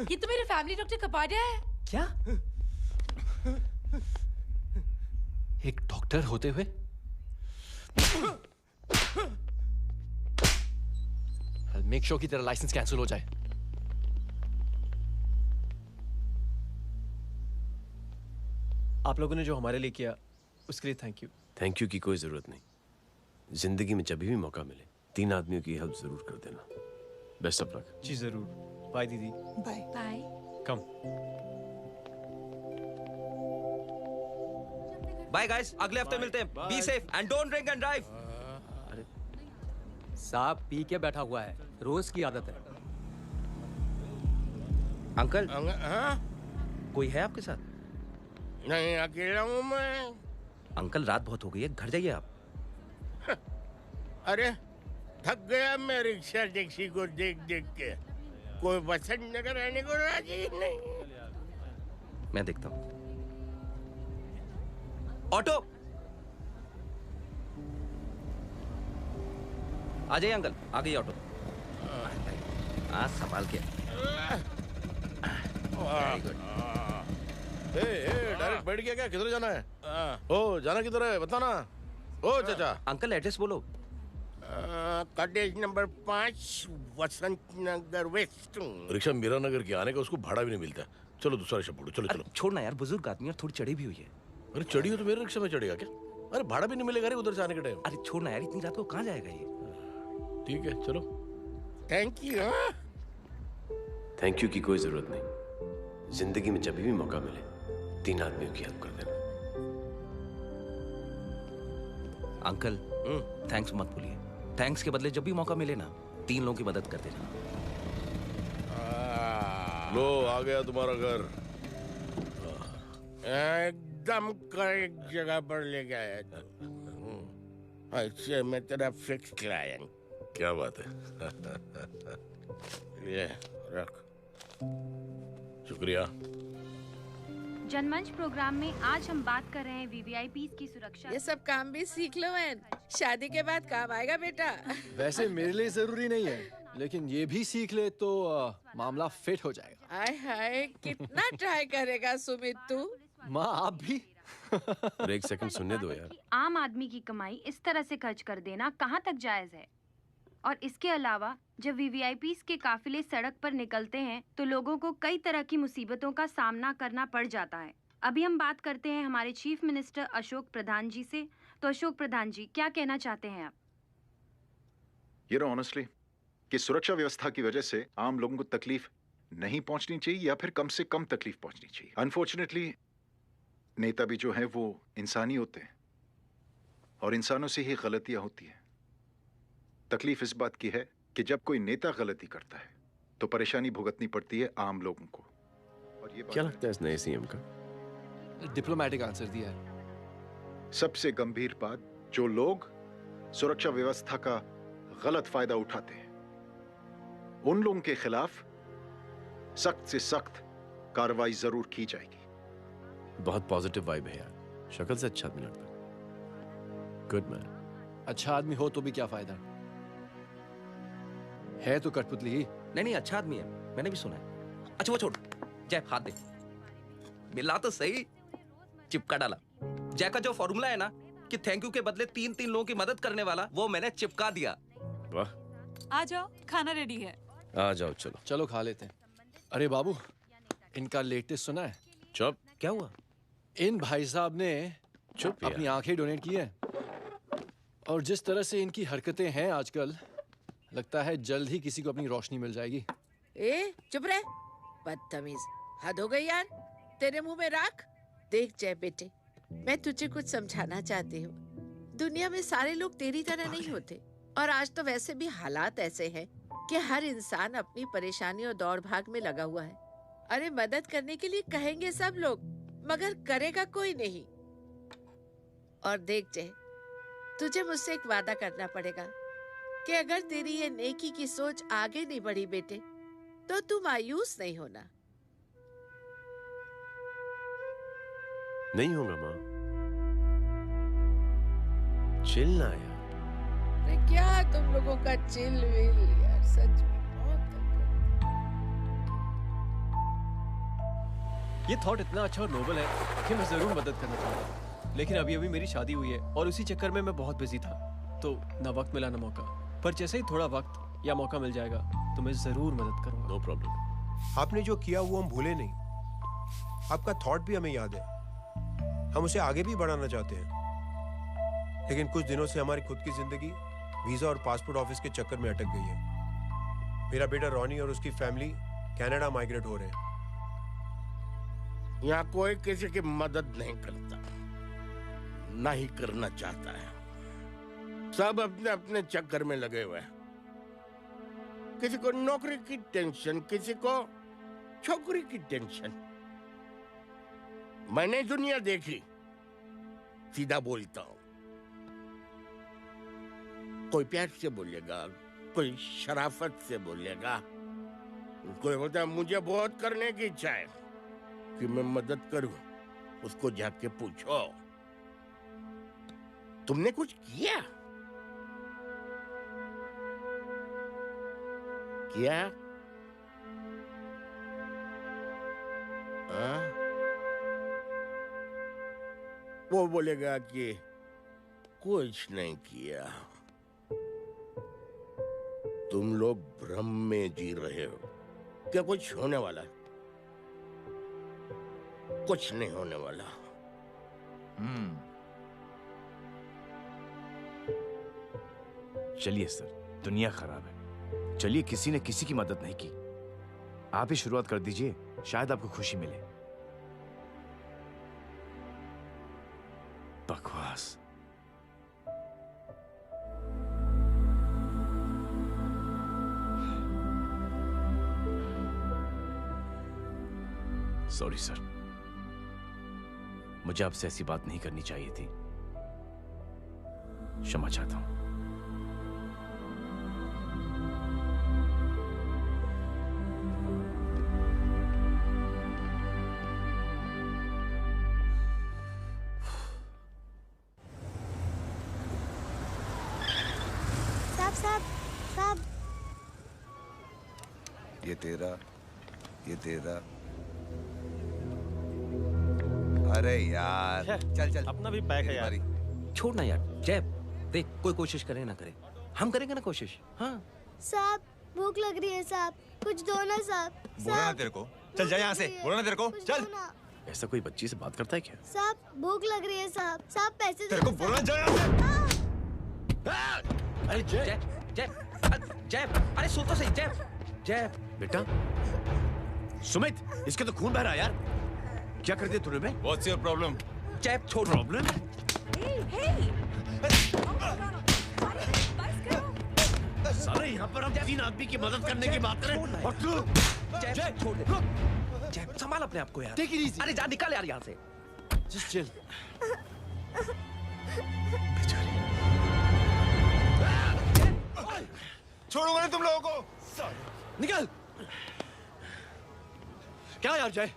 [SPEAKER 1] ये तो मेरे फैमिली डॉक्टर कपाडिया है।
[SPEAKER 5] क्या? एक डॉक्टर होते हुए? मेक श्योर कि तेरा लाइसेंस कैंसिल हो जाए। आप लोगों ने जो हमारे लिए किया उसके लिए थैंक यू।
[SPEAKER 22] थैंक यू की कोई जरूरत नहीं। जिंदगी में जब भी मौका मिले 3 आदमियों की हेल्प जरूर कर देना। Best of luck.
[SPEAKER 5] जी जरूर। बाय दीदी।
[SPEAKER 3] Bye
[SPEAKER 1] bye.
[SPEAKER 5] Come.
[SPEAKER 10] Bye guys, अगले हफ्ते मिलते हैं। Be safe and don't drink and drive.
[SPEAKER 9] साहब पी के बैठा हुआ है, रोज की आदत है।
[SPEAKER 10] अंकल,
[SPEAKER 15] हाँ?
[SPEAKER 10] कोई है आपके साथ?
[SPEAKER 15] नहीं, अकेला हूँ मैं।
[SPEAKER 10] अंकल रात बहुत हो गई है, घर जाइए आप।
[SPEAKER 15] अरे थक गया मैं रिक्शा टैक्सी को देख देख के। कोई वसंत नगर रहने को राजी नहीं।
[SPEAKER 10] मैं देखता हूँ। ऑटो आ जाइए अंकल, आ गई ऑटो। हाँ संभाल के। Very good.
[SPEAKER 13] डायरेक्ट बैठ गया क्या? किधर जाना है? ओ जाना किधर है बता ना। ओ चाचा।
[SPEAKER 10] अंकल एड्रेस बोलो।
[SPEAKER 15] कॉटेज नंबर 5 वसंत नगर वेस्ट।
[SPEAKER 13] रिक्शा मीरा नगर के आने का उसको भाड़ा भी नहीं मिलता। चलो दूसरा रिक्शा पकड़ो। चलो चलो।
[SPEAKER 10] छोड़ना यार, बुजुर्ग आदमी और थोड़ी चढ़ी भी हुई है।
[SPEAKER 13] अरे चढ़ी हो तो मेरे रिक्शा में चढ़ेगा क्या? अरे भाड़ा भी नहीं मिलेगा रे उधर से आने के टाइम।
[SPEAKER 10] अरे छोड़ना यार, इतनी रात को कहाँ जाएगा ये?
[SPEAKER 13] ठीक है चलो।
[SPEAKER 15] Thank you.
[SPEAKER 22] थैंक यू की कोई जरूरत नहीं। जिंदगी में जब भी मौका मिले 3 आदमियों की हेल्प कर देना।
[SPEAKER 10] अंकल थैंक्स मत भूलिए। थैंक्स के बदले जब भी मौका मिले ना 3 लोगों की मदद कर देना।
[SPEAKER 13] लो आ गया तुम्हारा घर।
[SPEAKER 15] एकदम करेक्ट जगह पर ले गया तू। ऐसे मैं तेरा फिक्स क्लाइंट।
[SPEAKER 13] क्या बात है।
[SPEAKER 15] ये रख।
[SPEAKER 13] शुक्रिया।
[SPEAKER 25] जनमंच प्रोग्राम में आज हम बात कर रहे हैं वीवीआईपीज़ की सुरक्षा।
[SPEAKER 26] ये सब काम भी सीख लो मैन, शादी के बाद काम आएगा बेटा।
[SPEAKER 27] वैसे मेरे लिए जरूरी नहीं है,
[SPEAKER 11] लेकिन ये भी सीख ले तो मामला फिट हो जाएगा।
[SPEAKER 12] हाय हाय, कितना ट्राई करेगा सुमित तू?
[SPEAKER 11] माँ आप भी।
[SPEAKER 22] अरे एक सेकंड सुनने दो यार।
[SPEAKER 25] आम आदमी की कमाई इस तरह से खर्च कर देना कहाँ तक जायज है? और इसके अलावा जब वीवीआईपीज़ के काफिले सड़क पर निकलते हैं तो लोगों को कई तरह की मुसीबतों का सामना करना पड़ जाता है। अभी हम बात करते हैं हमारे चीफ मिनिस्टर अशोक प्रधान जी से। तो अशोक प्रधान जी, क्या कहना चाहते हैं आप?
[SPEAKER 14] ये ऑनेस्टली कि सुरक्षा व्यवस्था की वजह से आम लोगों को तकलीफ नहीं पहुंचनी चाहिए या फिर कम से कम तकलीफ पहुंचनी चाहिए। अनफॉर्चुनेटली नेता भी जो हैं वो इंसानी होते हैं और इंसानों से ही गलतियां होती हैं। तकलीफ इस बात की है कि जब कोई नेता गलती करता है तो परेशानी भुगतनी पड़ती है आम लोगों को। और ये
[SPEAKER 22] क्या लगता है इस नए सीएम का?
[SPEAKER 11] डिप्लोमेटिक आंसर दिया है।
[SPEAKER 14] सबसे गंभीर बात, जो लोग सुरक्षा व्यवस्था का गलत फायदा उठाते हैं उन लोगों के खिलाफ सख्त से सख्त कार्रवाई जरूर की जाएगी।
[SPEAKER 22] बहुत पॉजिटिव वाइब है यार, शक्ल से अच्छा आदमी लगता है। Good man.
[SPEAKER 11] अच्छा आदमी हो तो भी क्या फायदा है तो कठपुतली ही।
[SPEAKER 10] नहीं अच्छा आदमी है, मैंने भी सुना है। अच्छा वो छोड़, जय हाथ दे। मिला तो सही, चिपका डाला। जय का जो फॉर्मूला है ना कि थैंक यू के बदले 3 लोगों की मदद करने वाला, वो मैंने चिपका दिया।
[SPEAKER 22] वाह।
[SPEAKER 16] आ जाओ, खाना रेडी है।
[SPEAKER 22] आ जाओ, चलो
[SPEAKER 11] चलो खा लेते हैं। अरे बाबू, इनका लेटेस्ट सुना है?
[SPEAKER 22] चुप।
[SPEAKER 10] क्या हुआ?
[SPEAKER 11] इन भाई साहब ने
[SPEAKER 22] चुप
[SPEAKER 11] अपनी आंखें डोनेट की हैं और जिस तरह से इनकी हरकतें हैं आजकल, लगता है जल्द ही किसी को अपनी रोशनी मिल जाएगी।
[SPEAKER 12] ए चुप रह, बदतमीज, हद हो गई यार। तेरे मुंह में राख। देख जय बेटे, मैं तुझे कुछ समझाना चाहती हूँ। दुनिया में सारे लोग तेरी तरह नहीं होते और आज तो वैसे भी हालात ऐसे हैं कि हर इंसान अपनी परेशानी और दौड़ भाग में लगा हुआ है। अरे मदद करने के लिए कहेंगे सब लोग, मगर करेगा कोई नहीं। और देख जय, तुझे मुझसे एक वादा करना पड़ेगा कि अगर तेरी ये नेकी की सोच आगे नहीं बढ़ी बेटे, तो तू मायूस नहीं होना।
[SPEAKER 22] नहीं होगा माँ, चिल ना यार।
[SPEAKER 12] अरे क्या तुम लोगों का चिल विल यार, सच में बहुत।
[SPEAKER 5] ये थॉट इतना अच्छा और नोबल है कि मैं जरूर मदद करना चाहूंगा, लेकिन अभी मेरी शादी हुई है और उसी चक्कर में मैं बहुत बिजी था, तो ना वक्त मिला ना मौका। पर जैसे ही थोड़ा वक्त या मौका मिल जाएगा तो मैं जरूर मदद करूंगा।
[SPEAKER 22] No problem.
[SPEAKER 18] आपने जो किया वो हम भूले नहीं। आपका थॉट भी हमें याद है, हम उसे आगे भी बढ़ाना चाहते हैं। लेकिन कुछ दिनों से हमारी खुद की जिंदगी वीजा और पासपोर्ट ऑफिस के चक्कर में अटक गई है। मेरा बेटा रॉनी और उसकी फैमिली कनाडा माइग्रेट हो रहे हैं।
[SPEAKER 15] यहाँ कोई किसी की मदद नहीं करता, ना ही करना चाहता है। सब अपने अपने चक्कर में लगे हुए हैं। किसी को नौकरी की टेंशन, किसी को छोकरी की टेंशन। मैंने दुनिया देखी, सीधा बोलता हूं। कोई प्यार से बोलेगा, कोई शराफत से बोलेगा, कोई बोलता है मुझे बहुत करने की इच्छा है कि मैं मदद करूं। उसको जाके पूछो, तुमने कुछ किया? क्या? वो बोलेगा कि कुछ नहीं किया। तुम लोग भ्रम में जी रहे हो। क्या कुछ होने वाला? कुछ नहीं होने वाला।
[SPEAKER 17] चलिए सर, दुनिया खराब है। चलिए, किसी ने किसी की मदद नहीं की। आप ही शुरुआत कर दीजिए, शायद आपको खुशी मिले। बकवास। सॉरी सर, मुझे आपसे ऐसी बात नहीं करनी चाहिए थी। क्षमा चाहता हूं।
[SPEAKER 2] ये तेरा, ये तेरा। अरे यार चल चल,
[SPEAKER 10] अपना भी पैक है यार। छोड़ ना यार। जय देख, कोई कोशिश करे ना करे, हम करेंगे ना कोशिश। हाँ
[SPEAKER 6] साहब भूख लग रही है साहब, कुछ दो ना साहब।
[SPEAKER 13] बोला ना तेरे को, चल जा यहाँ से। बोला ना तेरे को, चल।
[SPEAKER 17] ऐसा कोई बच्ची से बात करता है क्या?
[SPEAKER 6] साहब भूख लग रही है साहब, साहब पैसे
[SPEAKER 13] तेरे को बोला जा यहाँ से।
[SPEAKER 10] अरे जय जय जय, अरे सुन तो सही। जय जय
[SPEAKER 17] बेटा, सुमित, इसके तो खून बह रहा है यार। क्या कर दिया तूने बे?
[SPEAKER 13] What's your problem?
[SPEAKER 10] जय छोड़।
[SPEAKER 17] प्रॉब्लम? सारे यहाँ पर हम 3 आदमी की मदद करने की बात करें और तू
[SPEAKER 10] जय छोड़ दे। जय संभाल अपने आप को यार।
[SPEAKER 17] Take it easy.
[SPEAKER 10] अरे जा, निकल यार यहाँ से।
[SPEAKER 17] Just chill.
[SPEAKER 13] छोड़ूंगा ना तुम लोगों को।
[SPEAKER 11] निकल। क्या यार जय,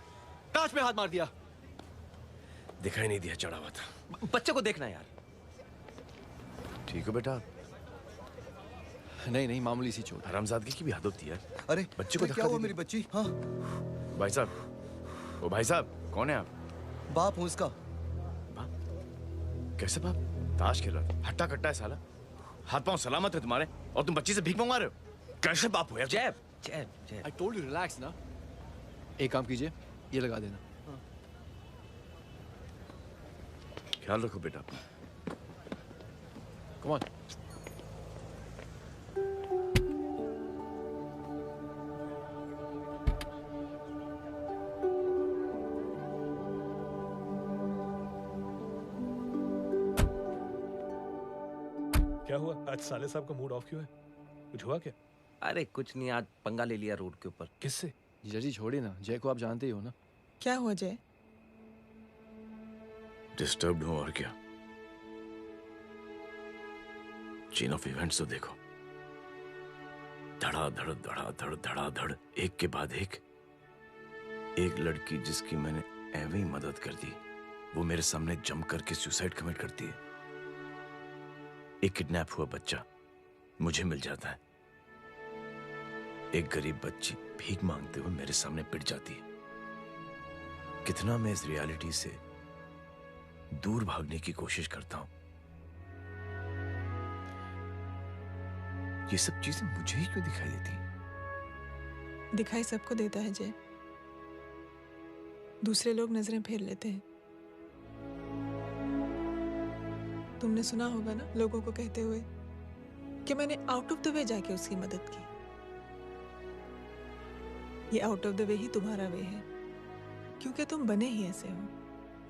[SPEAKER 11] कांच पे हाथ मार दिया।
[SPEAKER 17] दिखाई नहीं दिया, चढ़ा हुआ था।
[SPEAKER 10] बच्चे को देखना यार।
[SPEAKER 17] ठीक हो बेटा? नहीं मामूली सी चोट। हरामजादगी की भी हद होती है।
[SPEAKER 2] अरे
[SPEAKER 17] बच्चे को
[SPEAKER 2] क्या हुआ मेरी बच्ची? हाँ
[SPEAKER 17] भाई साहब, ओ भाई साहब, कौन है आप?
[SPEAKER 2] बाप हूँ उसका।
[SPEAKER 17] बाप? कैसे बाप? ताश खेल रहा था, हट्टा कट्टा है साला। हाथ पांव सलामत है तुम्हारे और तुम बच्ची से भीख मंगवा रहे हो? कैसे बाप हो यार?
[SPEAKER 10] जय जय जय।
[SPEAKER 11] I told you relax ना। एक काम कीजिए, ये लगा देना।
[SPEAKER 17] ख्याल रखो बेटा।
[SPEAKER 11] Come on.
[SPEAKER 7] क्या हुआ? आज साले साहब का मूड ऑफ क्यों है? कुछ हुआ क्या?
[SPEAKER 10] अरे कुछ नहीं, आज पंगा ले लिया रोड के ऊपर।
[SPEAKER 7] किससे?
[SPEAKER 11] जीजा जी छोड़िए ना, जय को आप जानते ही हो ना।
[SPEAKER 3] क्या हुआ जय?
[SPEAKER 17] डिस्टर्ब्ड हूं और क्या। चेन ऑफ इवेंट्स तो देखो, धड़ाधड़ धड़ाधड़ धड़ाधड़, एक के बाद एक लड़की जिसकी मैंने एवं ही मदद कर दी, वो मेरे सामने जंप करके सुसाइड कमिट करती है। एक किडनैप हुआ बच्चा मुझे मिल जाता है। एक गरीब बच्ची भीख मांगते हुए मेरे सामने पिट जाती है। कितना मैं इस रियलिटी से दूर भागने की कोशिश करता हूं। ये सब चीजें मुझे ही क्यों दिखाई देती हैं?
[SPEAKER 3] दिखाई सबको देता है जय, दूसरे लोग नजरें फेर लेते हैं। तुमने सुना होगा ना लोगों को कहते हुए कि मैंने आउट ऑफ द वे जाके उसकी मदद की। ये आउट ऑफ द वे ही तुम्हारा वे है, क्योंकि तुम बने ही ऐसे हो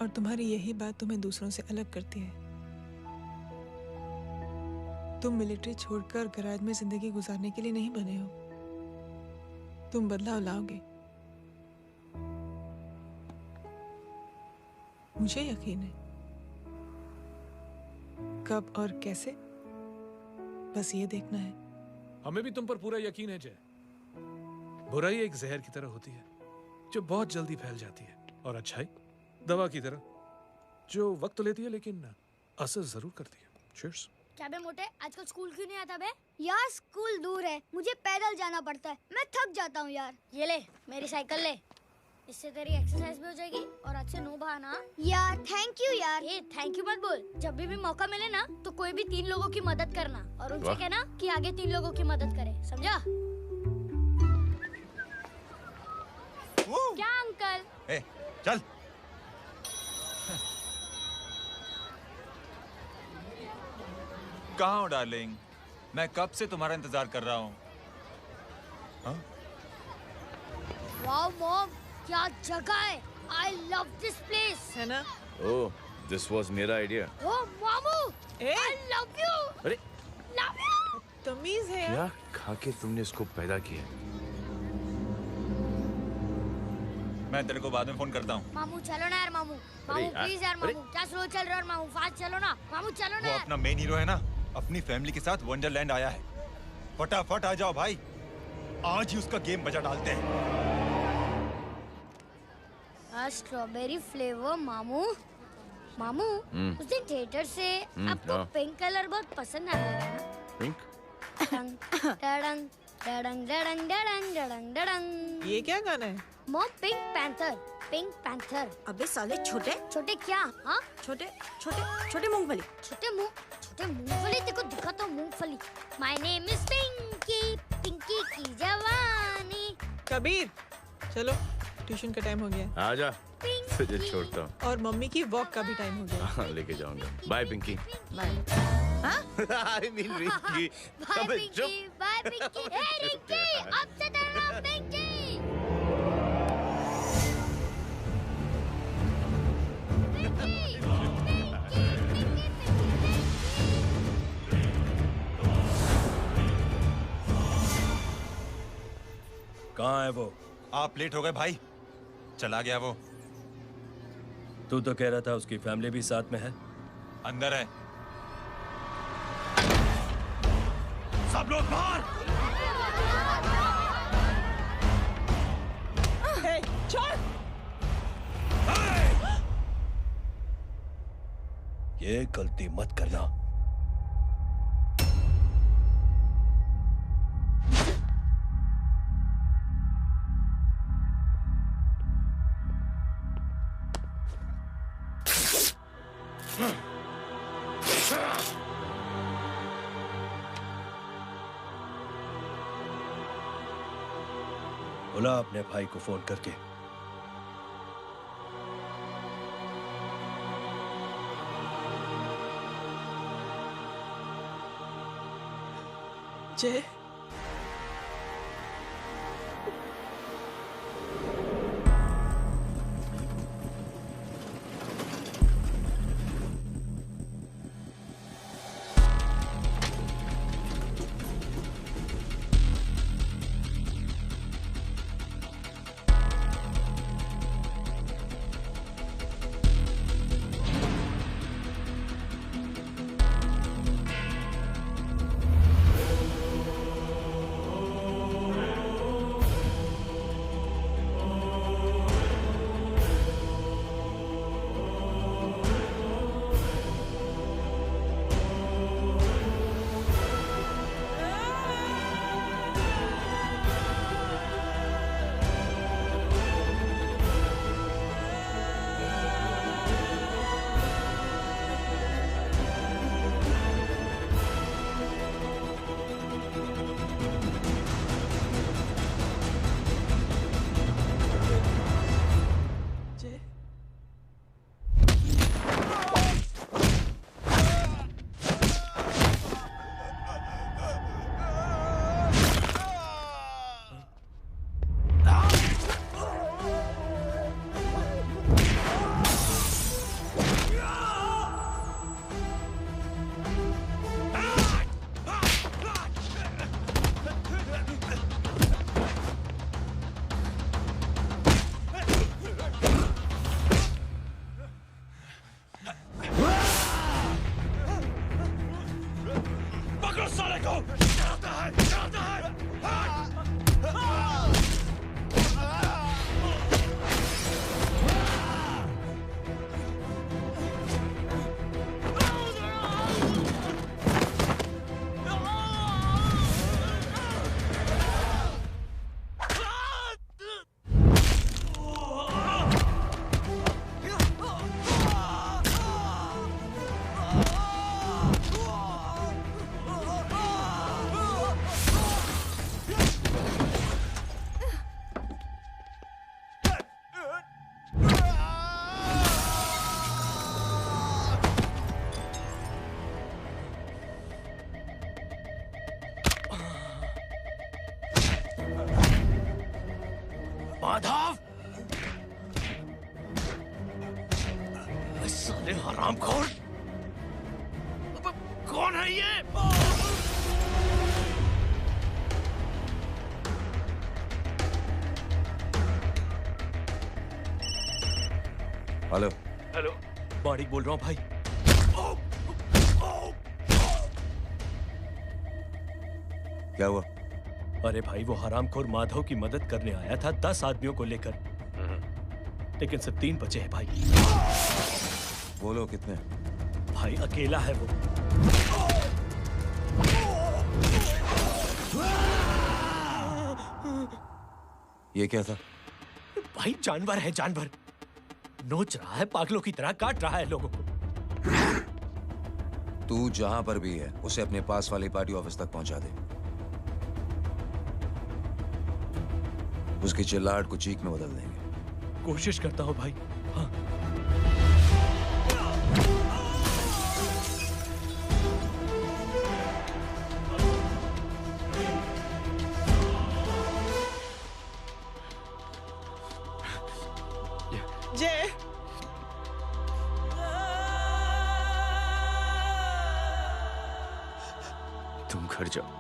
[SPEAKER 3] और तुम्हारी यही बात तुम्हें दूसरों से अलग करती है। तुम मिलिट्री छोड़कर गैराज में जिंदगी गुजारने के लिए नहीं बने हो। तुम बदलाव लाओगे, मुझे यकीन है। कब और कैसे, बस ये देखना है।
[SPEAKER 7] हमें भी तुम पर पूरा यकीन है जय। बुराई एक जहर की तरह होती है जो बहुत जल्दी फैल जाती है, और अच्छाई दवा की तरह जो वक्त लेती है लेकिन असर जरूर करती है। चीयर्स।
[SPEAKER 6] क्या बे मोटे, आजकल स्कूल क्यों नहीं आता बे? यार स्कूल दूर है, मुझे पैदल जाना पड़ता है, मैं थक जाता हूँ यार। ये ले मेरी साइकिल ले, इससे तेरी एक्सरसाइज भी हो जाएगी और आज से नो बहाना। यार थैंक यू यार। ये थैंक यू मत बोल, जब भी मौका मिले ना तो कोई भी 3 लोगों की मदद करना और उनसे कहना कि आगे 3 लोगों की मदद करे, समझा? क्या अंकल?
[SPEAKER 13] ए, चल। कहाँ हो डार्लिंग? मैं कब से तुम्हारा इंतजार कर रहा हूँ।
[SPEAKER 6] वाओ मॉम, क्या जगह है। I love this place.
[SPEAKER 3] है ना?
[SPEAKER 17] ओह, दिस वाज मेरा आइडिया।
[SPEAKER 6] ओह मामू, I love you.
[SPEAKER 17] अरे
[SPEAKER 6] Love you.
[SPEAKER 3] तमीज है
[SPEAKER 17] क्या खा के तुमने इसको पैदा किया?
[SPEAKER 13] मैं तेरे को बाद में फोन करता हूँ।
[SPEAKER 6] मामू चलो ना यार, मामू मामू प्लीज यार, मामू क्या स्लो चल रहे हो मामू, फास्ट चलो ना मामू, चलो ना
[SPEAKER 13] वो
[SPEAKER 6] यार।
[SPEAKER 13] अपना मेन हीरो है ना, अपनी फैमिली के साथ वंडरलैंड आया है। फटाफट आ जाओ भाई, आज ही उसका गेम बजा डालते हैं।
[SPEAKER 6] स्ट्रॉबेरी फ्लेवर मामू। मामू उस दिन थिएटर से आपको पिंक कलर बहुत पसंद आया है ना?
[SPEAKER 17] पिंक?
[SPEAKER 6] टंग टडंग डडंग डडंग डडंग डडंग डडंग।
[SPEAKER 3] ये क्या गाना है?
[SPEAKER 6] Mom pink panther, pink panther.
[SPEAKER 21] अबे साले छोटे
[SPEAKER 6] छोटे क्या? हाँ
[SPEAKER 21] छोटे छोटे छोटे मूंगफली।
[SPEAKER 6] छोटे मूंगफली तेको दिखा तो मूंगफली। My name is Pinki, Pinki की जवानी।
[SPEAKER 3] कबीर चलो ट्यूशन का टाइम हो गया।
[SPEAKER 17] आजा, तुझे छोड़ता हूँ।
[SPEAKER 3] और मम्मी की वॉक का भी टाइम हो गया।
[SPEAKER 17] हाँ, लेके जाऊंगा। Bye Pinky.
[SPEAKER 3] Bye.
[SPEAKER 17] I mean Rinky.
[SPEAKER 6] Bye Pinky, bye Pinky. Hey Rinky, अब से तेरा नाम पिंकी।
[SPEAKER 4] कहाँ है वो?
[SPEAKER 8] आप लेट हो गए भाई। चला गया वो।
[SPEAKER 4] तू तो कह रहा था उसकी फैमिली भी साथ में है।
[SPEAKER 8] अंदर है। सब लोग बाहर।
[SPEAKER 3] छोड़।
[SPEAKER 4] ये गलती मत करना। बुला अपने भाई को फोन करके।
[SPEAKER 3] जय
[SPEAKER 4] माधव, साले हरामखोर, कौन है ये?
[SPEAKER 2] हेलो।
[SPEAKER 4] हेलो, माणिक बोल रहा हूँ भाई।
[SPEAKER 2] क्या हुआ?
[SPEAKER 4] अरे भाई, वो हरामखोर माधव की मदद करने आया था 10 आदमियों को लेकर, लेकिन सिर्फ 3 बचे हैं भाई।
[SPEAKER 2] बोलो कितने?
[SPEAKER 4] भाई अकेला है वो।
[SPEAKER 2] 啊 ये क्या था?
[SPEAKER 4] भाई जानवर है, जानवर नोच रहा है, पागलों की तरह काट रहा है लोगों को।
[SPEAKER 2] तू जहां पर भी है उसे अपने पास वाली पार्टी ऑफिस तक पहुंचा दे। उसकी चिल्लाहट को चीख में बदल देंगे।
[SPEAKER 4] कोशिश करता हूं भाई। हाँ।
[SPEAKER 3] जय,
[SPEAKER 17] तुम घर जाओ।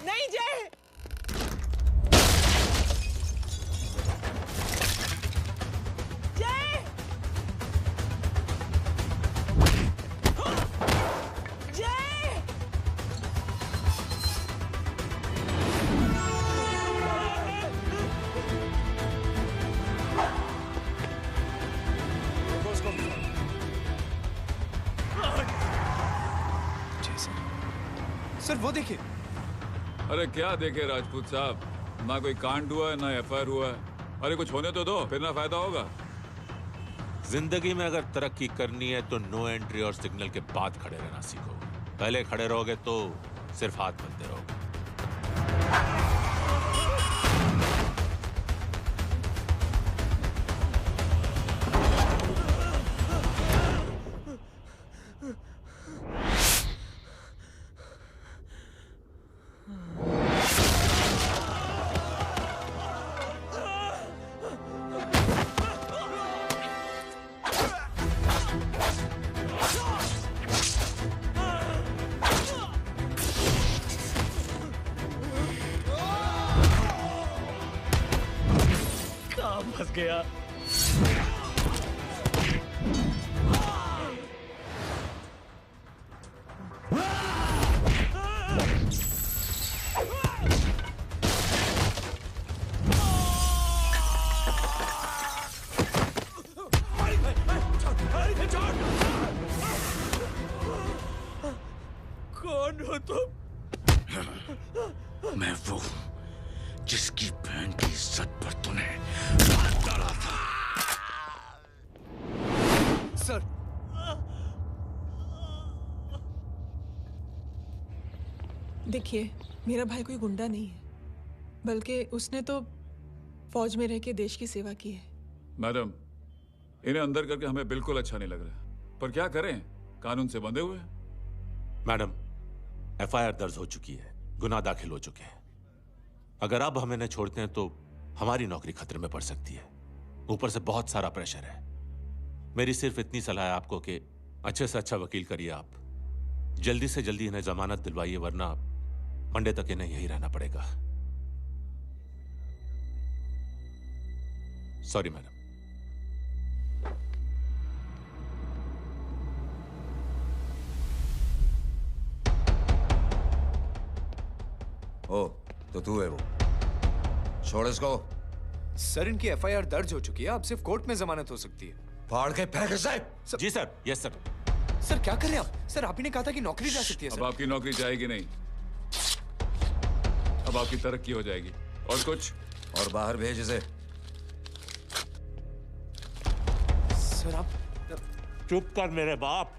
[SPEAKER 3] नहीं जय। जय, जय,
[SPEAKER 13] सर वो देखिए।
[SPEAKER 1] अरे क्या देखे राजपूत साहब, ना कोई कांड हुआ है ना एफआईआर हुआ है। अरे कुछ होने तो दो, फिर ना फायदा होगा।
[SPEAKER 19] जिंदगी में अगर तरक्की करनी है तो नो एंट्री और सिग्नल के बाद खड़े रहना सीखो। पहले खड़े रहोगे तो सिर्फ हाथ बनते रहोगे।
[SPEAKER 4] फंस गया।
[SPEAKER 1] कौन हो तुम?
[SPEAKER 17] मैं वो हूं जिसकी बहन की इज्जत पर तूने हाथ डाला था।
[SPEAKER 13] सर,
[SPEAKER 3] देखिए मेरा भाई कोई गुंडा नहीं है, बल्कि उसने तो फौज में रह के देश की सेवा की है।
[SPEAKER 1] मैडम, इन्हें अंदर करके हमें बिल्कुल अच्छा नहीं लग रहा, पर क्या करें, कानून से बंधे हुए हैं।
[SPEAKER 19] मैडम, एफआईआर दर्ज हो चुकी है, गुनाह दाखिल हो चुके हैं। अगर अब हम इन्हें छोड़ते हैं तो हमारी नौकरी खतरे में पड़ सकती है। ऊपर से बहुत सारा प्रेशर है। मेरी सिर्फ इतनी सलाह है आपको कि अच्छे से अच्छा वकील करिए आप। जल्दी से जल्दी इन्हें जमानत दिलवाइए, वरना मंडे तक इन्हें यही रहना पड़ेगा। Sorry madam.
[SPEAKER 2] ओ, तो तू है वो। छोड़ इसको।
[SPEAKER 13] सर, इनकी एफआईआर दर्ज हो चुकी है, अब सिर्फ कोर्ट में जमानत हो सकती है।
[SPEAKER 2] फाड़ के फेंक इसे।
[SPEAKER 19] जी सर। Yes sir.
[SPEAKER 13] सर क्या कर रहे हैं आप? सर, आप ही ने कहा था कि नौकरी जा सकती है।
[SPEAKER 1] अब आपकी नौकरी जाएगी नहीं, अब आपकी तरक्की हो जाएगी। और कुछ?
[SPEAKER 2] और बाहर भेज इसे।
[SPEAKER 13] सर आप
[SPEAKER 19] चुप कर मेरे बाप।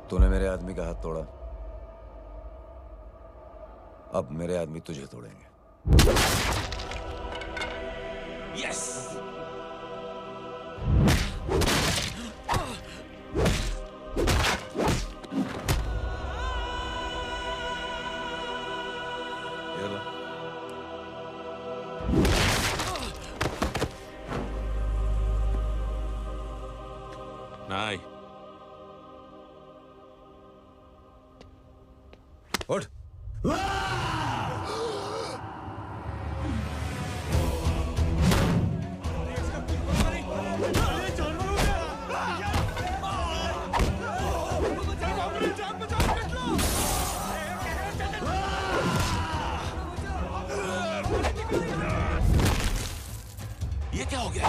[SPEAKER 2] तूने मेरे आदमी का हाथ तोड़ा, अब मेरे आदमी तुझे तोड़ेंगे।
[SPEAKER 19] यस। नहीं,
[SPEAKER 2] उठ।
[SPEAKER 17] ये क्या हो गया?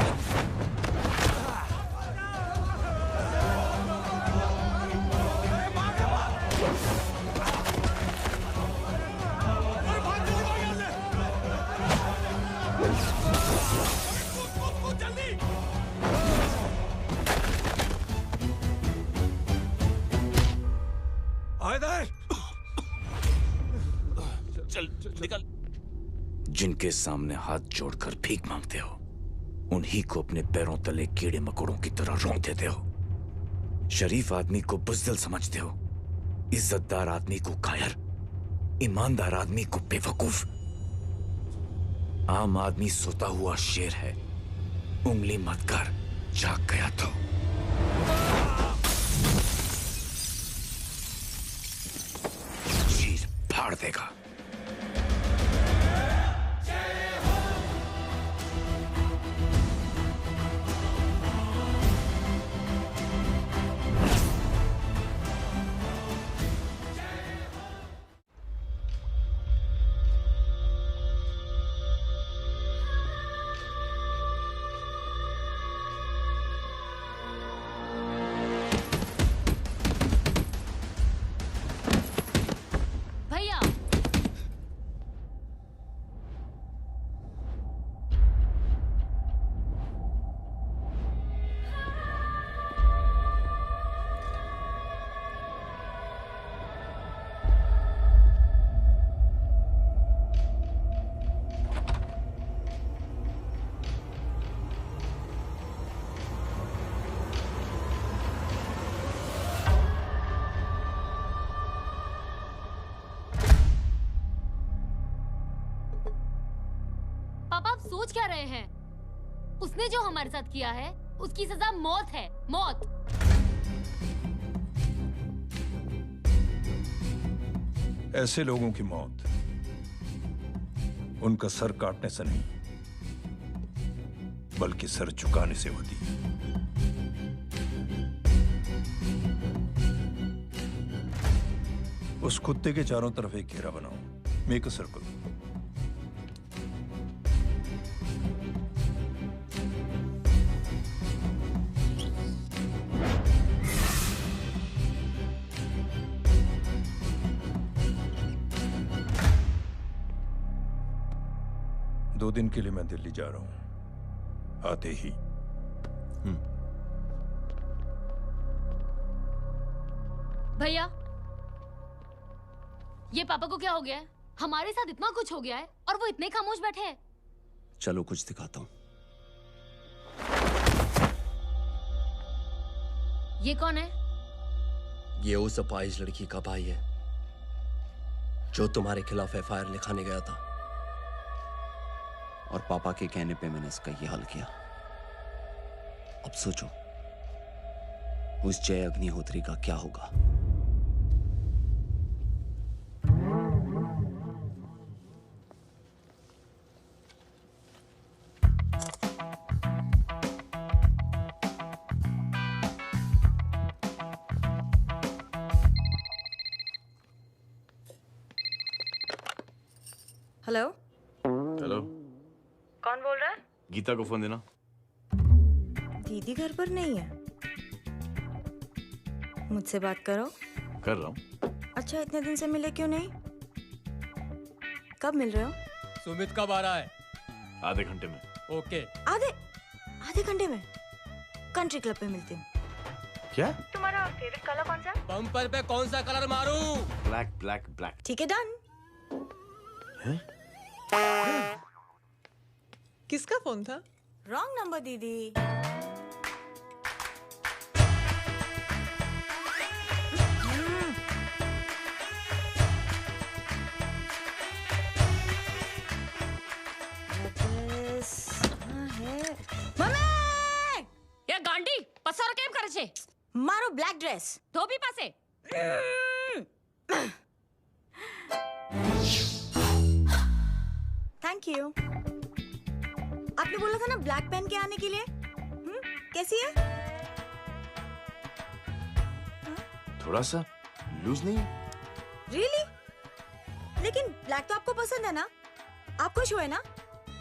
[SPEAKER 17] चल निकल। जिनके सामने हाथ जोड़कर भीख मांगते हो, उन्हीं को अपने पैरों तले कीड़े मकोड़ों की तरह रोक देते हो। शरीफ आदमी को बुज़दिल समझते हो, इज्जतदार आदमी को कायर, ईमानदार आदमी को बेवकूफ। आम आदमी सोता हुआ शेर है, उंगली मत कर, जाग गया तो। चीर फाड़ देगा।
[SPEAKER 9] सोच क्या रहे हैं? उसने जो हमारे साथ किया है, उसकी सजा मौत है, मौत।
[SPEAKER 20] ऐसे लोगों की मौत उनका सर काटने से नहीं, बल्कि सर झुकाने से होती है। उस कुत्ते के चारों तरफ एक घेरा बनाओ, मेक अ सर्कल। दो दिन के लिए मैं दिल्ली जा रहा हूं, आते ही।
[SPEAKER 9] भैया, ये पापा को क्या हो गया है? हमारे साथ इतना कुछ हो गया है और वो इतने खामोश बैठे हैं।
[SPEAKER 22] चलो कुछ दिखाता हूं।
[SPEAKER 9] ये कौन है?
[SPEAKER 22] ये उस अपाहिज लड़की का भाई है जो तुम्हारे खिलाफ एफआईआर लिखाने गया था, और पापा के कहने पे मैंने इसका ये हाल किया। अब सोचो उस जय अग्निहोत्री का क्या होगा।
[SPEAKER 21] हेलो
[SPEAKER 17] हेलो,
[SPEAKER 21] कौन बोल रहा है?
[SPEAKER 17] गीता को फोन देना।
[SPEAKER 21] दीदी घर पर नहीं है। मुझसे बात करो।
[SPEAKER 17] कर रहा हूँ।
[SPEAKER 21] अच्छा, इतने दिन से मिले क्यों नहीं? कब मिल रहे हो?
[SPEAKER 5] सुमित कब आ रहा है?
[SPEAKER 17] आधे घंटे में।
[SPEAKER 5] ओके।
[SPEAKER 21] आधे घंटे में कंट्री क्लब पे मिलती हूँ।
[SPEAKER 17] क्या?
[SPEAKER 21] तुम्हारा फेवरेट कलर कौन सा?
[SPEAKER 5] बम्पर पे कौन सा कलर मारूं?
[SPEAKER 17] Black black black.
[SPEAKER 21] ठीक है, डन।
[SPEAKER 3] किसका फोन था?
[SPEAKER 21] रॉन्ग नंबर दीदी।
[SPEAKER 9] ये गांडी पसार केम करे छे?
[SPEAKER 21] मारो ब्लैक ड्रेस
[SPEAKER 9] धोबी पासे।
[SPEAKER 21] Thank you. आपने बोला था ना ब्लैक पेन के आने के लिए। कैसी है?
[SPEAKER 17] थोड़ा सा लूज नहीं है?
[SPEAKER 21] रियली? लेकिन ब्लैक तो आपको पसंद है ना? आप खुश हुए ना?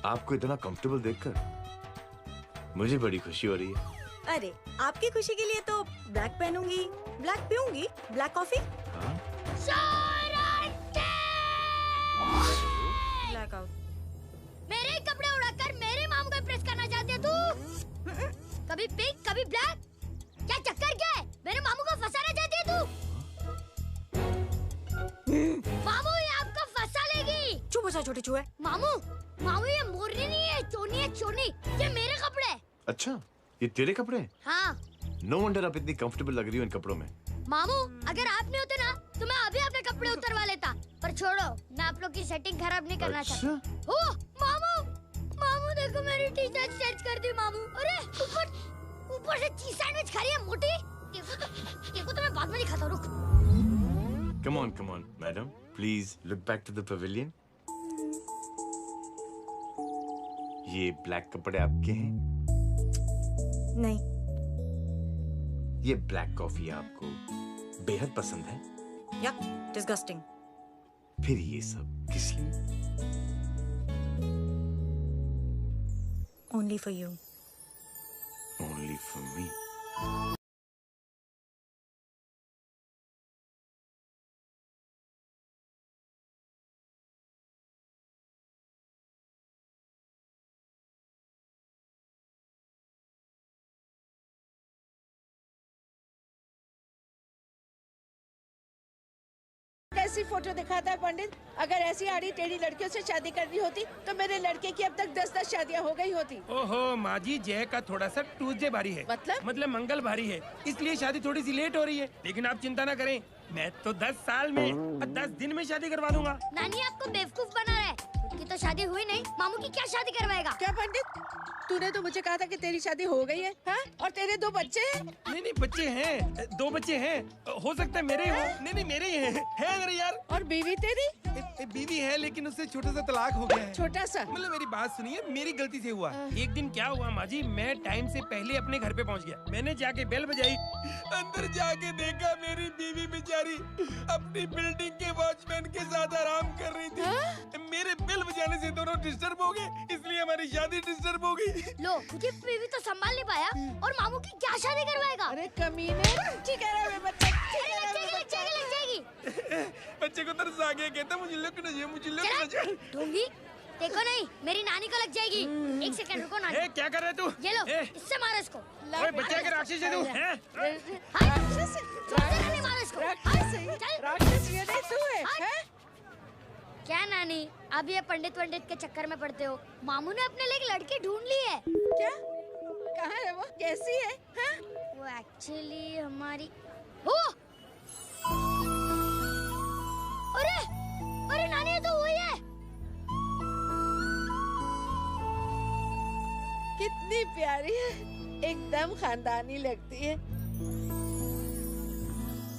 [SPEAKER 17] आपको इतना कंफर्टेबल देखकर मुझे बड़ी खुशी हो रही है।
[SPEAKER 21] अरे आपकी खुशी के लिए तो ब्लैक पहनूंगी, ब्लैक पीऊंगी, ब्लैक कॉफी। Black out.
[SPEAKER 6] मेरे ही कपड़े उड़ाकर मेरे मामू को प्रेस करना चाहती है तू? कभी पिंक कभी ब्लैक, क्या चक्कर क्या है? मेरे मामू को फंसाना चाहती है तू? मामू ये आपको फंसा लेगी।
[SPEAKER 21] चुप हो जा छोटे चूहे।
[SPEAKER 6] मामू मामू ये मोरनी नहीं है, चोनी है चोनी। ये मेरे कपड़े हैं।
[SPEAKER 17] अच्छा ये तेरे कपड़े हैं?
[SPEAKER 6] हाँ।
[SPEAKER 17] नो वंडर आप इतनी कंफर्टेबल लग रही हो इन कपड़ों में।
[SPEAKER 6] मामू अगर आप नहीं होते ना तो मैं अभी अपने कपड़े उतरवा लेता। पर छोड़ो, मैं आप लोग की सेटिंग खराब नहीं करना चाहता। ओह मामू, मामू देखो मेरी टी शर्ट चेंज कर दी मामू। अरे ऊपर से चीज सैंडविच खा रही है मोटी। देखो तो मैं बाद में दिखाता हूँ, रुक।
[SPEAKER 17] Come on, madam. Please look back to the pavilion. ये ब्लैक कपड़े आपके हैं?
[SPEAKER 21] नहीं।
[SPEAKER 17] ये ब्लैक कॉफी आपको बेहद पसंद है?
[SPEAKER 21] या डिस्गस्टिंग।
[SPEAKER 17] फिर ये सब किस लिए?
[SPEAKER 21] Only for you.
[SPEAKER 17] Only for me.
[SPEAKER 12] कैसी फोटो दिखाता है पंडित? अगर ऐसी आड़ी टेढ़ी लड़कियों से शादी करनी होती तो मेरे लड़के की अब तक 10-10 शादियां हो गई होती।
[SPEAKER 14] ओहो माँ जी, जय का थोड़ा सा ट्यूसडे भारी है। मतलब मंगल भारी है, इसलिए शादी थोड़ी सी लेट हो रही है। लेकिन आप चिंता ना करें, मैं तो 10 साल में 10 दिन में शादी करवा दूंगा।
[SPEAKER 6] नानी आपको बेवकूफ बना रहा है। उसकी तो शादी हुई नहीं, मामू की क्या शादी करवाएगा?
[SPEAKER 12] क्या पंडित, तूने तो मुझे कहा था कि तेरी शादी हो गई है, हाँ? और तेरे 2 बच्चे हैं?
[SPEAKER 14] नहीं बच्चे हैं, 2 बच्चे हैं। हो सकता है मेरे ही हो। नहीं मेरे ही हैं। है अगर यार।
[SPEAKER 12] और बीवी तेरी?
[SPEAKER 14] बीवी है लेकिन उससे छोटा सा तलाक हो गया है।
[SPEAKER 12] छोटा सा?
[SPEAKER 14] मतलब मेरी बात सुनिए, मेरी गलती से हुआ। एक दिन क्या हुआ माँ जी, मैं टाइम से पहले अपने घर पे पहुँच गया। मैंने जाके बेल बजाई, अंदर जाके देखा मेरी बीवी बेचारी अपनी बिल्डिंग के वॉचमैन के साथ आराम कर रही थी। मेरे बेल बजाने से दोनों डिस्टर्ब हो गए, इसलिए हमारी शादी डिस्टर्ब हो गई।
[SPEAKER 6] लो, मुझे बीवी तो संभाल नहीं पाया और मामू की क्या शादी करवाएगा?
[SPEAKER 12] अरे कमीने, ठीक है रे बच्चा।
[SPEAKER 14] बच्चे को तरस आ गया, कहता मुझे लगना चाहिए, मुझे लगना चाहिए।
[SPEAKER 6] दूंगी, देखो नहीं, मेरी नानी को लग जाएगी। 1 सेकंड रुको नानी।
[SPEAKER 14] क्या कर रहे तू?
[SPEAKER 6] ये लो, इससे मारो इसको।
[SPEAKER 14] ओए बच्चे के राक्षस है तू, हैं?
[SPEAKER 6] मारो इसको।
[SPEAKER 12] राक्षस ये नहीं तू है, हैं?
[SPEAKER 6] क्या नानी, अब ये पंडित के चक्कर में पड़ते हो? मामू ने अपने लिए एक लड़की ढूंढ ली है।
[SPEAKER 12] क्या? कहाँ है वो? कैसी है? हाँ?
[SPEAKER 6] वो एक्चुअली हमारी अरे नानी, ये तो वही है।
[SPEAKER 12] कितनी प्यारी है, एकदम खानदानी लगती है।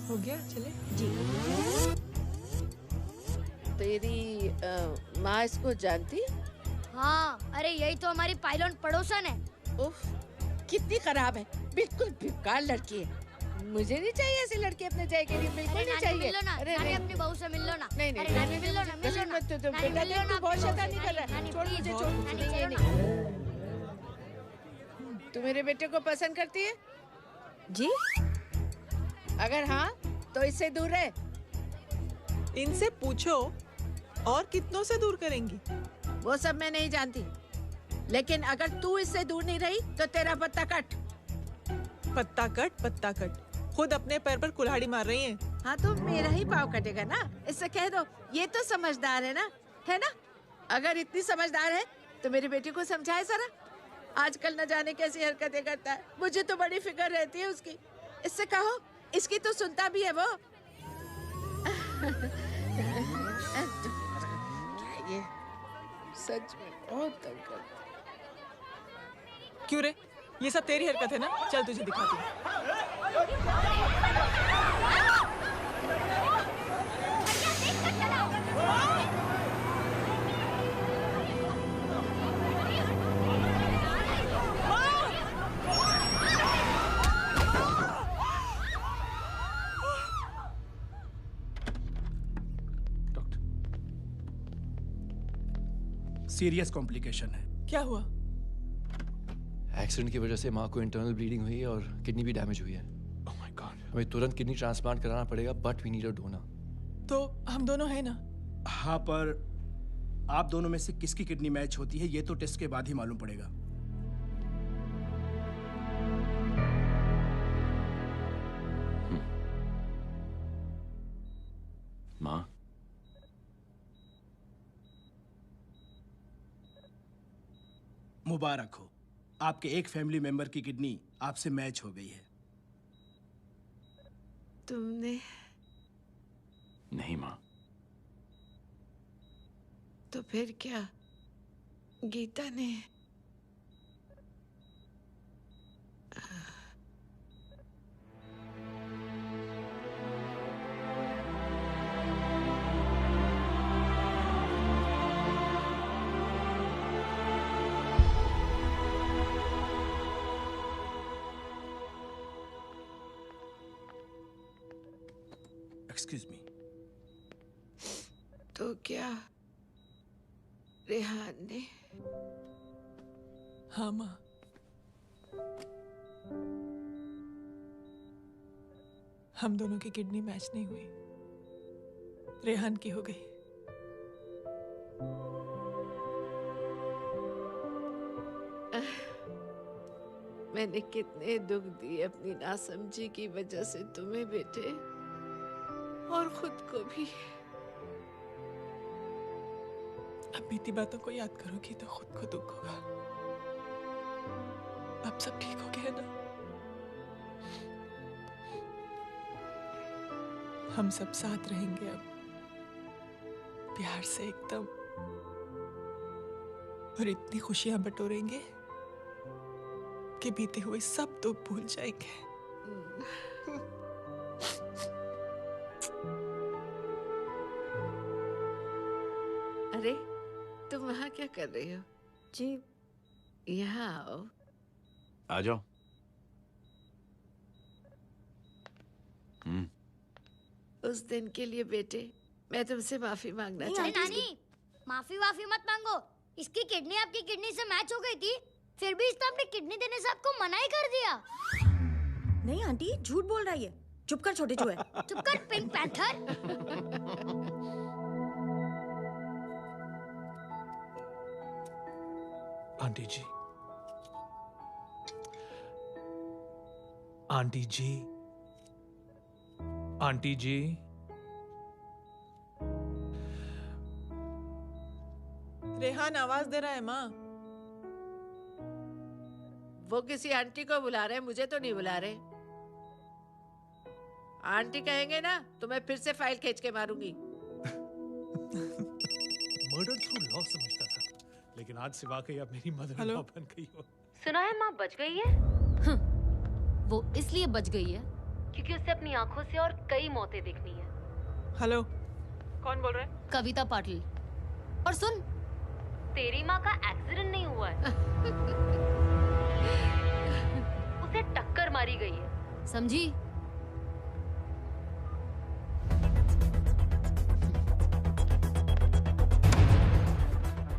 [SPEAKER 3] हो गया, चले
[SPEAKER 21] जी।
[SPEAKER 12] तेरी माँ इसको जानती?
[SPEAKER 6] हाँ, अरे यही तो हमारी पायलट पड़ोसन है।
[SPEAKER 12] उफ, कितनी खराब है, बिल्कुल बेकार लड़की है। मुझे नहीं चाहिए ऐसी लड़की अपने जय के लिए, बिल्कुल नहीं चाहिए।
[SPEAKER 6] मिल लो ना, नानी अपनी बहू से मिल लो ना।
[SPEAKER 12] नहीं
[SPEAKER 6] अरे नानी मिल लो ना, मिल लो ना।
[SPEAKER 12] मत तो बेटा देख, तू बहुत शैतानी कर रहा है। छोड़ मुझे, छोड़ मुझे, नहीं। तू मेरे बेटे को पसंद करती है?
[SPEAKER 21] जी।
[SPEAKER 12] अगर हाँ तो इससे दूर रहे।
[SPEAKER 3] इनसे पूछो और कितनों से दूर करेंगी?
[SPEAKER 12] वो सब मैं नहीं जानती, लेकिन अगर तू इससे दूर नहीं रही तो तेरा पत्ता कट।
[SPEAKER 3] पत्ता कट, खुद अपने पैर पर कुल्हाड़ी मार रही हैं।
[SPEAKER 12] हाँ तो मेरा ही पाँव कटेगा ना, इससे कह दो। ये तो समझदार है ना, है ना? अगर इतनी समझदार है तो मेरी बेटी को समझाए जरा। आजकल न जाने कैसी हरकतें करता है, मुझे तो बड़ी फिक्र रहती है उसकी। इससे कहो, इसकी तो सुनता भी है वो। ये सच में बहुत तंग करता है।
[SPEAKER 3] क्यों रे, ये सब तेरी हरकत है ना? चल तुझे दिखाती हूँ।
[SPEAKER 16] सीरियस कॉम्प्लिकेशन है।
[SPEAKER 3] क्या हुआ?
[SPEAKER 11] एक्सीडेंट की वजह से माँ को इंटरनल ब्लीडिंग हुई है और किडनी भी डैमेज हुई है।
[SPEAKER 7] Oh my god.
[SPEAKER 11] हमें तुरंत किडनी ट्रांसप्लांट कराना पड़ेगा, but we need a donor.
[SPEAKER 3] तो हम दोनों हैं ना?
[SPEAKER 16] हाँ, पर आप दोनों में से किसकी किडनी मैच होती है ये तो टेस्ट के बाद ही मालूम पड़ेगा।
[SPEAKER 17] माँ,
[SPEAKER 16] मुबारक हो, आपके एक फैमिली मेंबर की किडनी आपसे मैच हो गई है।
[SPEAKER 12] तुमने?
[SPEAKER 17] नहीं माँ।
[SPEAKER 12] तो फिर क्या? गीता ने?
[SPEAKER 16] Excuse me.
[SPEAKER 12] तो क्या रेहान ने?
[SPEAKER 3] हाँ माँ, हम दोनों की किडनी मैच नहीं हुई, रेहान की हो गई।
[SPEAKER 12] मैंने कितने दुख दिए अपनी नासमझी की वजह से तुम्हें बेटे, और खुद को भी।
[SPEAKER 3] अब बीती बातों को याद करोगी तो खुद को दुख होगा। अब सब ठीक हो गया ना? हम सब साथ रहेंगे अब, प्यार से एकदम, और इतनी खुशियां बटोरेंगे कि बीते हुए सब दुख भूल जाएंगे।
[SPEAKER 12] अरे तुम वहाँ क्या कर रही हो?
[SPEAKER 21] जी
[SPEAKER 12] यहाँ आओ।
[SPEAKER 17] आ जाओ।
[SPEAKER 12] उस दिन के लिए बेटे मैं तुमसे माफी मांगना चाहती हूँ।
[SPEAKER 6] नानी, माफी वाफी मत मांगो। इसकी किडनी आपकी किडनी से मैच हो गई थी, फिर भी इसने अपनी किडनी देने से आपको मना ही कर दिया।
[SPEAKER 21] नहीं आंटी, झूठ बोल रही है। चुप कर छोटे चूहे।
[SPEAKER 6] चुप कर पिंक पैंथर।
[SPEAKER 7] आंटी जी, आंटी जी, आंटी जी,
[SPEAKER 3] रेहान आवाज दे रहा है माँ।
[SPEAKER 12] वो किसी आंटी को बुला रहे हैं, मुझे तो नहीं बुला रहे। आंटी कहेंगे ना तो मैं फिर से फाइल खींच के मारूंगी।
[SPEAKER 7] मर्डर थ्रू लॉ समझता था, लेकिन आज से वाकई अब मेरी मदर लॉ बन गई हो।
[SPEAKER 9] सुना है माँ बच गई है। वो इसलिए बच गई है क्योंकि उसे अपनी आंखों से और कई मौतें देखनी है।
[SPEAKER 3] हेलो, कौन बोल रहा है?
[SPEAKER 9] कविता पाटिल। और सुन, तेरी माँ का एक्सीडेंट नहीं हुआ है, उसे टक्कर मारी गई है, समझी?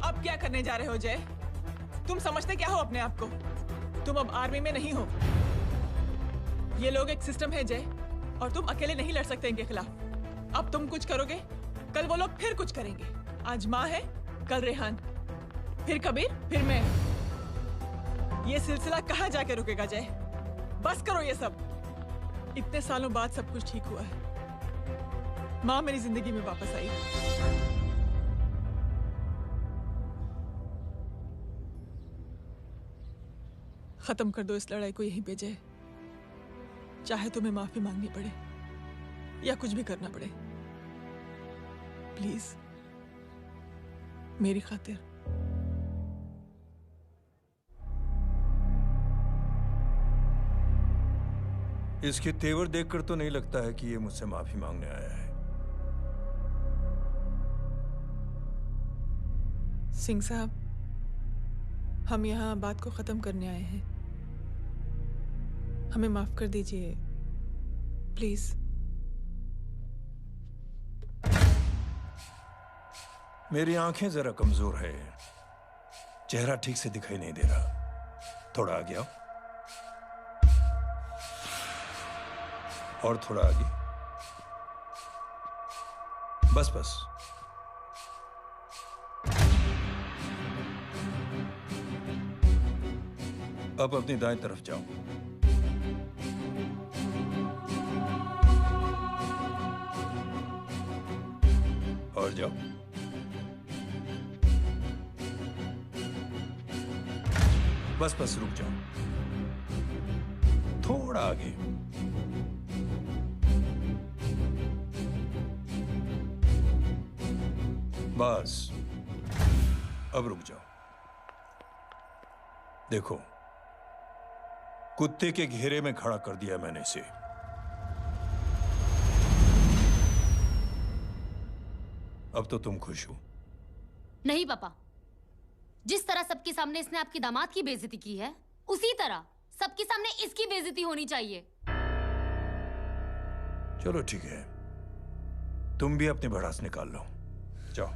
[SPEAKER 3] अब क्या करने जा रहे हो जय? तुम समझते क्या हो अपने आप को? तुम अब आर्मी में नहीं हो। ये लोग एक सिस्टम है जय, और तुम अकेले नहीं लड़ सकते इनके खिलाफ। अब तुम कुछ करोगे, कल वो लोग फिर कुछ करेंगे। आज माँ है, कल रेहान, फिर कबीर, फिर मैं। ये सिलसिला कहाँ जाके रुकेगा जय? बस करो ये सब। इतने सालों बाद सब कुछ ठीक हुआ है। माँ मेरी जिंदगी में वापस आई। खत्म कर दो इस लड़ाई को यहीं पे जय। चाहे तुम्हें माफी मांगनी पड़े या कुछ भी करना पड़े, प्लीज मेरी खातिर।
[SPEAKER 20] इसके तेवर देखकर तो नहीं लगता है कि ये मुझसे माफी मांगने आया है।
[SPEAKER 3] सिंह साहब, हम यहाँ बात को खत्म करने आए हैं। हमें माफ कर दीजिए प्लीज।
[SPEAKER 20] मेरी आंखें जरा कमजोर है, चेहरा ठीक से दिखाई नहीं दे रहा। थोड़ा आगे आओ। और थोड़ा आगे। बस बस। अब अपनी दाएं तरफ जाओ। और जाओ। बस बस रुक जाओ। थोड़ा आगे। बस अब रुक जाओ। देखो, कुत्ते के घेरे में खड़ा कर दिया मैंने इसे। अब तो तुम खुश हो?
[SPEAKER 9] नहीं पापा, जिस तरह सबके सामने इसने आपकी दामाद की बेइज्जती की है, उसी तरह सबके सामने इसकी बेइज्जती होनी चाहिए।
[SPEAKER 20] चलो ठीक है, तुम भी अपनी भड़ास निकाल लो। जाओ।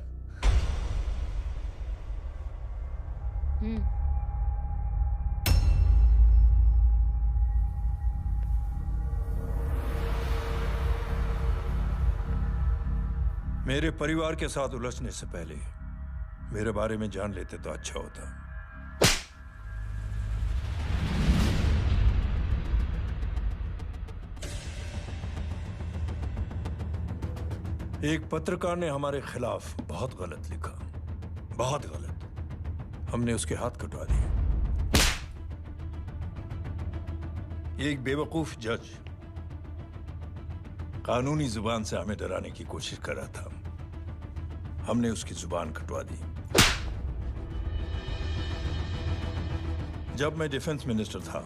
[SPEAKER 20] मेरे परिवार के साथ उलझने से पहले मेरे बारे में जान लेते तो अच्छा होता। एक पत्रकार ने हमारे खिलाफ बहुत गलत लिखा, बहुत गलत। हमने उसके हाथ कटवा दिए। एक बेवकूफ जज कानूनी जुबान से हमें डराने की कोशिश कर रहा था। हमने उसकी जुबान कटवा दी। जब मैं डिफेंस मिनिस्टर था,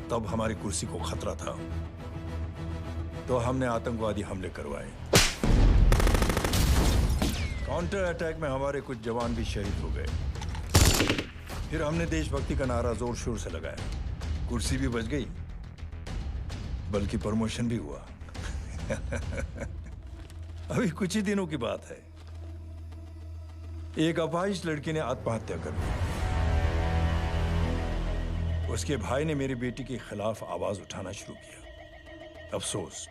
[SPEAKER 20] तब हमारी कुर्सी को खतरा था, तो हमने आतंकवादी हमले करवाए। काउंटर अटैक में हमारे कुछ जवान भी शहीद हो गए। फिर हमने देशभक्ति का नारा जोर शोर से लगाया। कुर्सी भी बच गई, बल्कि प्रमोशन भी हुआ। अभी कुछ ही दिनों की बात है, एक अपाहिज लड़की ने आत्महत्या कर ली। उसके भाई ने मेरी बेटी के खिलाफ आवाज उठाना शुरू किया। अफसोस,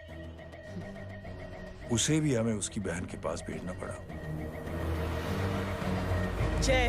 [SPEAKER 20] उसे भी हमें उसकी बहन के पास भेजना पड़ा।
[SPEAKER 3] जय,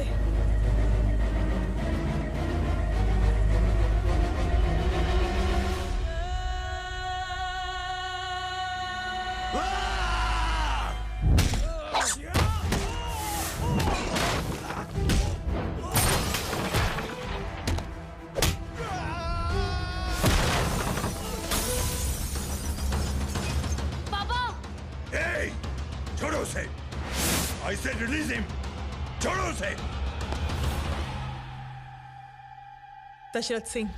[SPEAKER 20] छोड़ो उसे। I said release him. छोड़ो उसे।
[SPEAKER 3] दशरथ सिंह,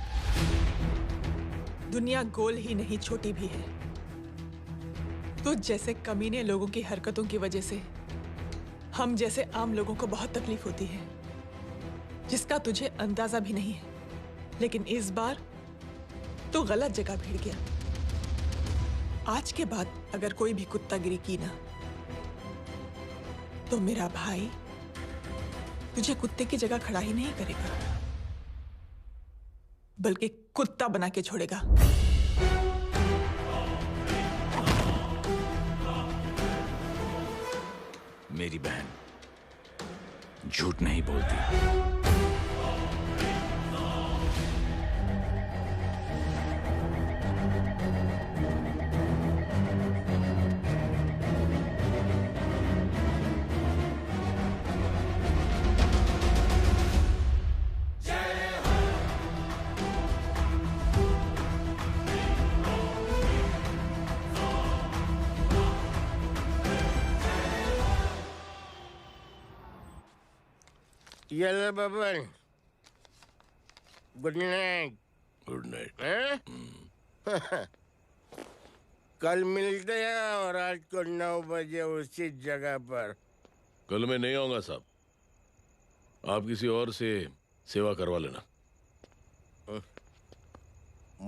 [SPEAKER 3] दुनिया गोल ही नहीं छोटी भी है। तुझ जैसे कमीने लोगों की हरकतों की वजह से हम जैसे आम लोगों को बहुत तकलीफ होती है, जिसका तुझे अंदाजा भी नहीं है। लेकिन इस बार तो गलत जगह भिड़ गया। आज के बाद अगर कोई भी कुत्तागिरी की ना, तो मेरा भाई तुझे कुत्ते की जगह खड़ा ही नहीं करेगा, बल्कि कुत्ता बना के छोड़ेगा।
[SPEAKER 17] मेरी बहन झूठ नहीं बोलती।
[SPEAKER 15] Yellow bubble. Good night.
[SPEAKER 17] Good night.
[SPEAKER 15] कल मिलते हैं और आज को 9 बजे उसी जगह पर।
[SPEAKER 18] कल मैं नहीं आऊंगा साहब, आप किसी और से सेवा करवा लेना।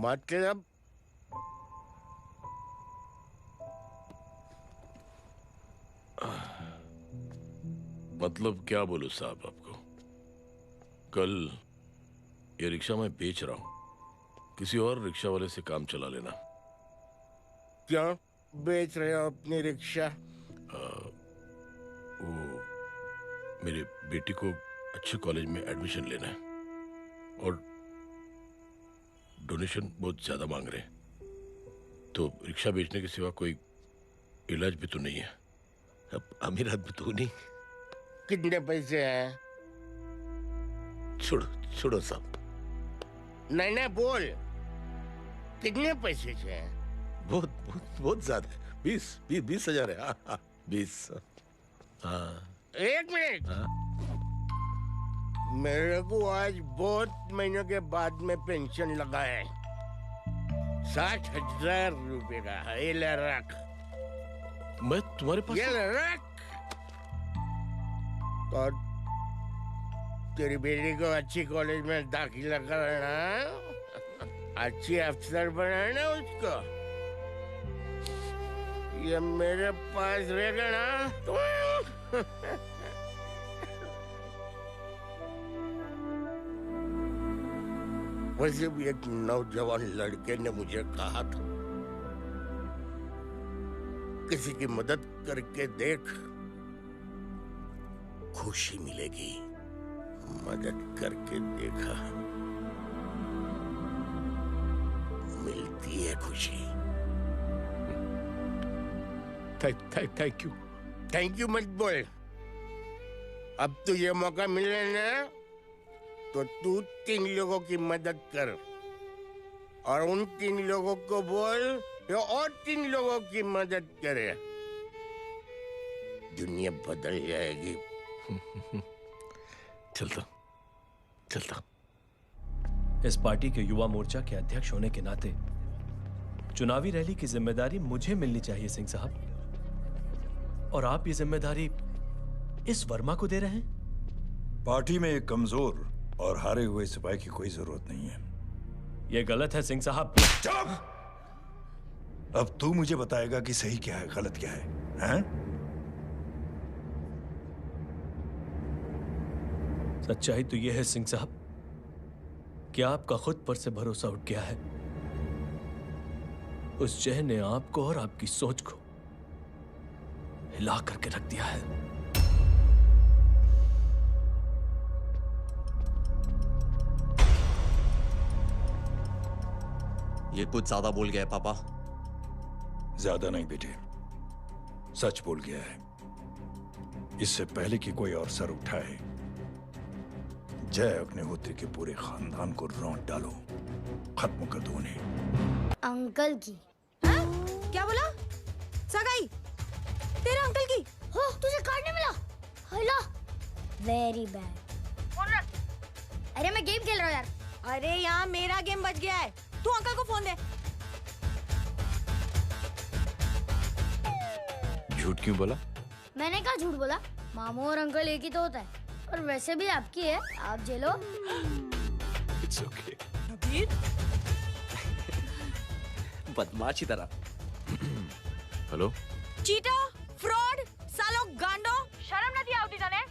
[SPEAKER 15] मतलब?
[SPEAKER 18] मतलब क्या बोलूं साहब आपको, कल ये रिक्शा मैं बेच रहा हूँ, किसी और रिक्शा वाले से काम चला लेना।
[SPEAKER 15] क्यों बेच रहे हो अपनी रिक्शा?
[SPEAKER 18] वो मेरे बेटी को अच्छे कॉलेज में एडमिशन लेना है और डोनेशन बहुत ज्यादा मांग रहे हैं, तो रिक्शा बेचने के सिवा कोई इलाज भी तो नहीं है। अब अमीर आदमी तो नहीं।
[SPEAKER 15] कितने पैसे हैं?
[SPEAKER 18] छोड़ो छोड़ो साहब।
[SPEAKER 15] नहीं बोल, कितने पैसे हैं?
[SPEAKER 18] बहुत बहुत बहुत ज्यादा है। 20,000 है। हाँ 20। हाँ
[SPEAKER 15] 1 मिनट। मेरे को आज बहुत महीनों के बाद में पेंशन लगा है, 60,000 रुपए का। ये ले रख।
[SPEAKER 18] मैं तुम्हारे पास?
[SPEAKER 15] ये ले रख। और तेरी बेटी को अच्छी कॉलेज में दाखिला कराना, अच्छी अफसर बनाना उसको। ये मेरे पास रहेगा ना तो वैसे भी एक नौजवान लड़के ने मुझे कहा था, किसी की मदद करके देख, खुशी मिलेगी। मदद करके देखा, मिलती है खुशी।
[SPEAKER 18] Thank you.
[SPEAKER 15] थैंक यू मत बोल। अब तो ये मौका मिले ना, तो तू 3 लोगों की मदद कर और उन 3 लोगों को बोल ये और 3 लोगों की मदद करे। दुनिया बदल जाएगी।
[SPEAKER 18] चलता।
[SPEAKER 4] इस पार्टी के युवा मोर्चा के अध्यक्ष होने के नाते चुनावी रैली की जिम्मेदारी मुझे मिलनी चाहिए सिंह साहब, और आप ये जिम्मेदारी इस वर्मा को दे रहे हैं।
[SPEAKER 20] पार्टी में एक कमजोर और हारे हुए सिपाही की कोई जरूरत नहीं है।
[SPEAKER 4] यह गलत है सिंह साहब।
[SPEAKER 20] चुप! अब तू मुझे बताएगा कि सही क्या है, गलत क्या है, हैं?
[SPEAKER 4] सच्चाई तो यह है सिंह साहब कि आपका खुद पर से भरोसा उठ गया है। उस जय ने आपको और आपकी सोच को हिला करके रख दिया है।
[SPEAKER 22] ये कुछ ज्यादा बोल गया है पापा।
[SPEAKER 20] ज्यादा नहीं बेटे, सच बोल गया है। इससे पहले कि कोई और सर उठाए, जय अग्निहोत्री के पूरे खानदान को रौंद डालो, खत्म कर दो उन्हें।
[SPEAKER 6] अंकल की।
[SPEAKER 21] हाँ? क्या बोला? सगाई तेरे अंकल की?
[SPEAKER 6] हो, तुझे कार्ड नहीं मिला? Hello, very bad. फोन रख। अरे मैं गेम खेल रहा हूँ यार।
[SPEAKER 21] अरे यहाँ मेरा गेम बच गया है, तू अंकल को फोन दे।
[SPEAKER 17] झूठ क्यों बोला?
[SPEAKER 6] मैंने कहा झूठ बोला? मामू और अंकल एक ही तो होता है, और वैसे भी आपकी है, आप झेलो।
[SPEAKER 17] It's okay.
[SPEAKER 22] बदमाशी तरह।
[SPEAKER 17] हेलो?
[SPEAKER 21] चीटा, फ्रॉड, सालो गांडो, शर्म नहीं आती तने?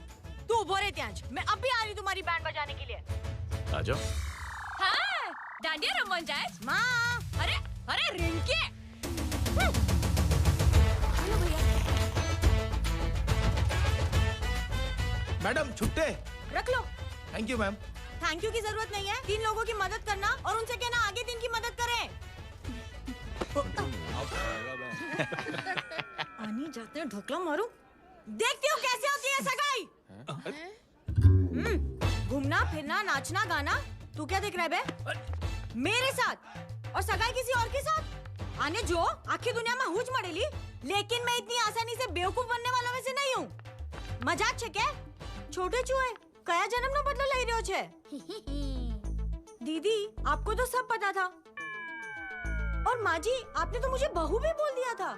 [SPEAKER 21] तू उभो रे त्याज, मैं अभी आ रही तुम्हारी बैंड बजाने के लिए।
[SPEAKER 17] आ जाओ।
[SPEAKER 21] हाँ, डांडिया रमन जाए। माँ, अरे रिंकी।
[SPEAKER 16] मैडम छुट्टे
[SPEAKER 21] रख लो।
[SPEAKER 16] Thank you ma'am.
[SPEAKER 21] Thank you की जरूरत नहीं है, 3 लोगों की मदद करना और उनसे कहना आगे 3 की मदद करें। आनी जाते हैं ढोकला मारूं। देखती हो कैसे होती है सगाई? घूमना फिरना नाचना गाना, तू क्या देख रहा है बे? मेरे साथ और सगाई किसी और के साथ? आने जो आखिर दुनिया में हुज मड़ेली, लेकिन मैं इतनी आसानी से बेवकूफ बनने वाला में से नहीं हूँ। मजाक छे क्या? छोटे चूहे कया जन्म नो बदलो लई रह्यो छे? दीदी आपको तो सब पता था, और माँ जी आपने तो मुझे बहू भी बोल दिया था।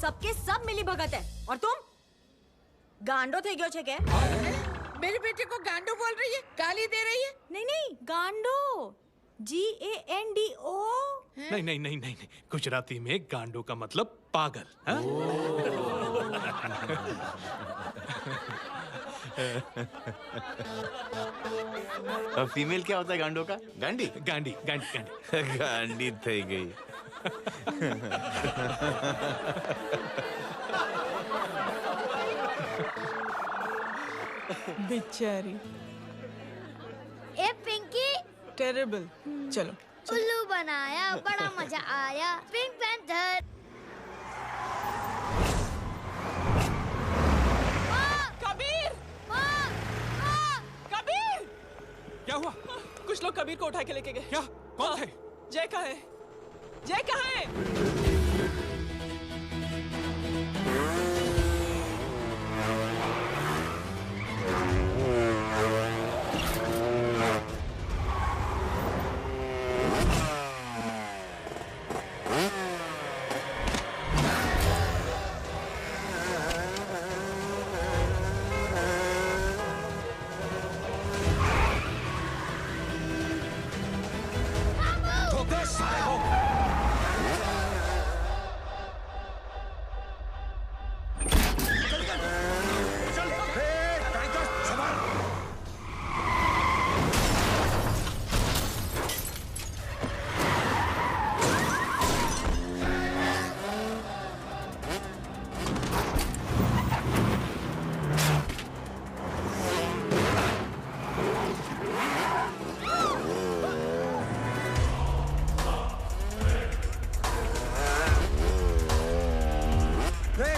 [SPEAKER 21] सबके सब मिली भगत है, और तुम गांडो थे गयो छे क्या?
[SPEAKER 12] मेरे बेटे को गांडो बोल रही है, गाली दे रही है?
[SPEAKER 21] नहीं गांडो, GANDO।
[SPEAKER 7] नहीं, गुजराती में गांडो का मतलब पागल।
[SPEAKER 17] अब फीमेल क्या होता है गांडों का? गांडी
[SPEAKER 7] गांडी गांडी गांडी
[SPEAKER 17] गांडी थई गई।
[SPEAKER 3] बेचारी।
[SPEAKER 6] ए पिंकी,
[SPEAKER 3] टेरेबल। चलो
[SPEAKER 6] उल्लू बनाया, बड़ा मजा आया। Pink panther.
[SPEAKER 3] कबीर! कबीर!
[SPEAKER 7] क्या हुआ?
[SPEAKER 3] कुछ लोग कबीर को उठा के लेके गए।
[SPEAKER 7] क्या? कौन थे?
[SPEAKER 3] जय कहाँ है? जय कहाँ है?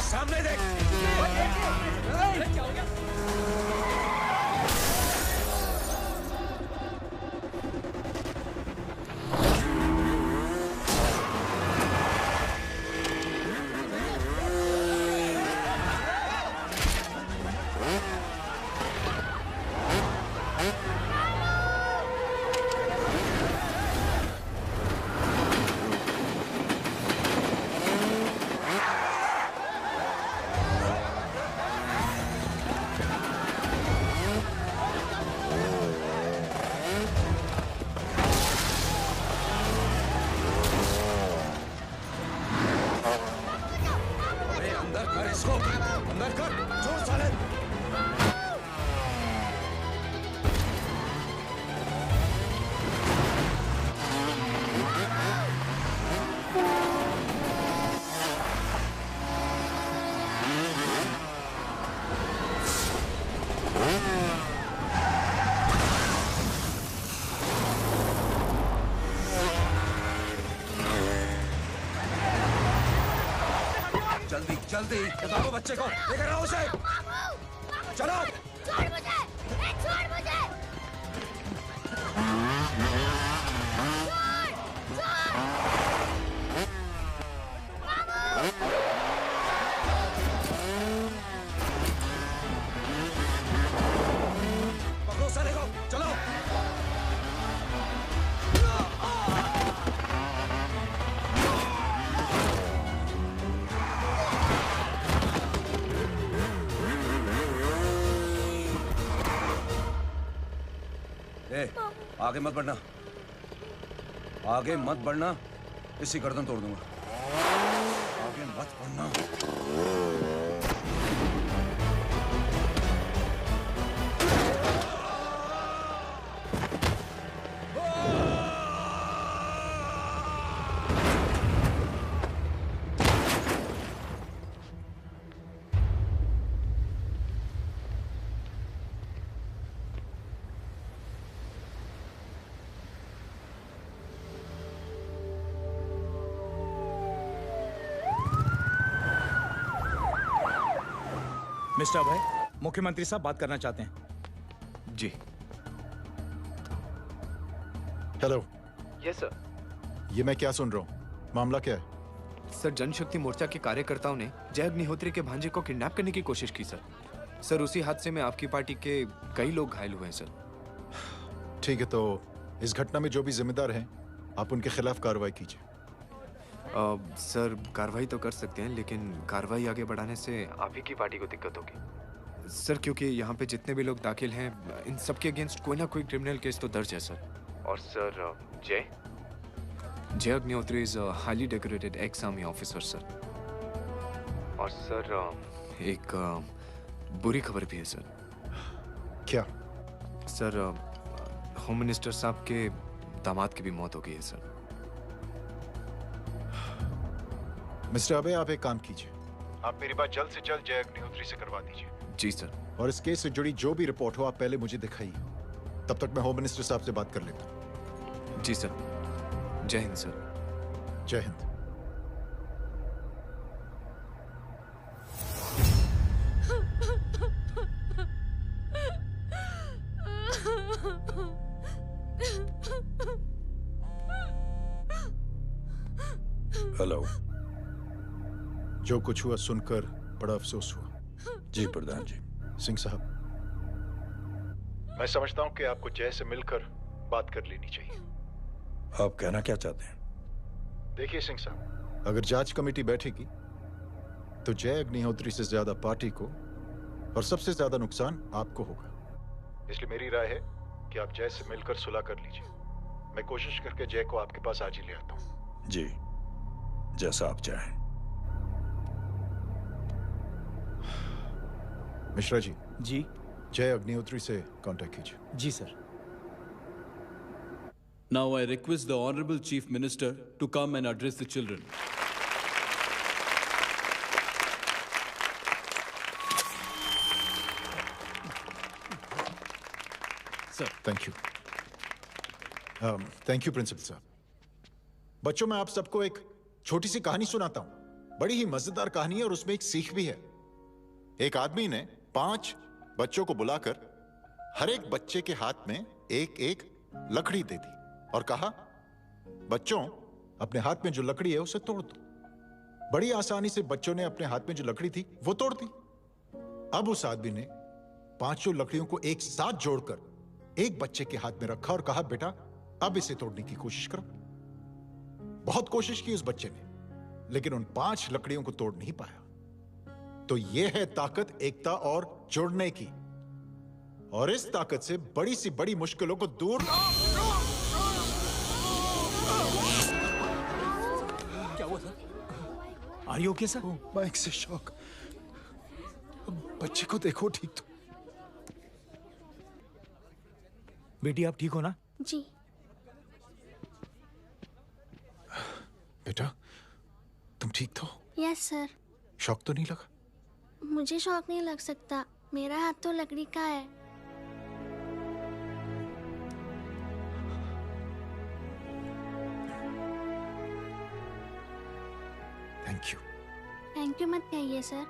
[SPEAKER 2] सामने देख।
[SPEAKER 3] क्या हो गया?
[SPEAKER 2] जल्दी बताओ बच्चे को, लेकर आओ उसे। चलो।
[SPEAKER 6] छोड़ मुझे, छोड़ मुझे।
[SPEAKER 2] पकड़ो सारे को, चलो। आगे मत बढ़ना, आगे मत बढ़ना, इसी गर्दन तोड़ दूंगा। आगे मत बढ़ना।
[SPEAKER 8] मिस्टर अभय, मुख्यमंत्री साहब बात करना चाहते हैं।
[SPEAKER 22] जी।
[SPEAKER 11] हेलो।
[SPEAKER 22] Yes sir.
[SPEAKER 11] ये मैं क्या सुन रहा हूँ? मामला क्या है?
[SPEAKER 22] सर, जनशक्ति मोर्चा के कार्यकर्ताओं ने जय अग्निहोत्री के भांजे को किडनैप करने की कोशिश की सर। सर, उसी हादसे में आपकी पार्टी के कई लोग घायल हुए हैं सर।
[SPEAKER 11] ठीक है, तो इस घटना में जो भी जिम्मेदार हैं, आप उनके खिलाफ कार्रवाई कीजिए।
[SPEAKER 22] सर, कार्रवाई तो कर सकते हैं, लेकिन कार्रवाई आगे बढ़ाने से आप ही की पार्टी को दिक्कत होगी सर, क्योंकि यहाँ पे जितने भी लोग दाखिल हैं, इन सबके अगेंस्ट कोई ना कोई क्रिमिनल केस तो दर्ज है सर। और सर, जय Agnihotri is highly decorated ex army officer sir. और सर, एक बुरी खबर भी है सर। क्या सर? होम मिनिस्टर साहब के दामाद की भी मौत हो गई है सर।
[SPEAKER 1] मिस्टर अबे, आप एक काम कीजिए, आप मेरी बात जल्द से जल्द जय अग्निहोत्री से करवा दीजिए।
[SPEAKER 22] जी सर।
[SPEAKER 1] और इस केस से जुड़ी जो भी रिपोर्ट हो आप पहले मुझे दिखाइए, तब तक मैं होम मिनिस्टर साहब से बात कर लेता हूँ।
[SPEAKER 22] जी सर। जय हिंद सर।
[SPEAKER 1] जय हिंद। हेलो। जो कुछ हुआ सुनकर बड़ा अफसोस हुआ।
[SPEAKER 20] जी प्रधान जी।
[SPEAKER 1] सिंह साहब, मैं समझता हूं कि आपको जय से मिलकर बात कर लेनी चाहिए।
[SPEAKER 20] आप कहना क्या चाहते हैं?
[SPEAKER 1] देखिए सिंह साहब, अगर जांच कमेटी बैठेगी तो जय अग्निहोत्री से ज्यादा पार्टी को और सबसे ज्यादा नुकसान आपको होगा। इसलिए मेरी राय है कि आप जय से मिलकर सुलह कर लीजिए। मैं कोशिश करके जय को आपके पास आज ही ले आता हूं।
[SPEAKER 20] जी, जैसा आप चाहें।
[SPEAKER 1] मिश्रा जी।
[SPEAKER 16] जी।
[SPEAKER 1] जय अग्निहोत्री से कांटेक्ट कीजिए।
[SPEAKER 16] जी sir.
[SPEAKER 10] Now I request the Honorable Chief Minister to come and address the children.
[SPEAKER 1] Sir, thank you. Thank you principal साहब। बच्चों, मैं आप सबको एक छोटी सी कहानी सुनाता हूं। बड़ी ही मजेदार कहानी है और उसमें एक सीख भी है। एक आदमी ने 5 बच्चों को बुलाकर हर एक बच्चे के हाथ में एक एक लकड़ी दे दी और कहा, बच्चों, अपने हाथ में जो लकड़ी है उसे तोड़ दो। बड़ी आसानी से बच्चों ने अपने हाथ में जो लकड़ी थी वो तोड़ दी। अब उस आदमी ने 5 लकड़ियों को एक साथ जोड़कर एक बच्चे के हाथ में रखा और कहा, बेटा, अब इसे तोड़ने की कोशिश करो। बहुत कोशिश की उस बच्चे ने, लेकिन उन 5 लकड़ियों को तोड़ नहीं पाया। तो यह है ताकत एकता और जुड़ने की। और इस ताकत से बड़ी सी बड़ी मुश्किलों को दूर।
[SPEAKER 16] क्या हुआ sir? Are you okay sir?
[SPEAKER 1] Mike से शॉक। बच्चे को देखो ठीक तो।
[SPEAKER 16] बेटी, आप ठीक हो ना?
[SPEAKER 6] जी।
[SPEAKER 1] बेटा, तुम ठीक तो?
[SPEAKER 6] Yes sir.
[SPEAKER 1] शॉक तो नहीं लगा?
[SPEAKER 6] मुझे शौक नहीं लग सकता, मेरा हाथ तो लकड़ी का है।
[SPEAKER 1] Thank you.
[SPEAKER 6] थैंक यू मत कहिए सर।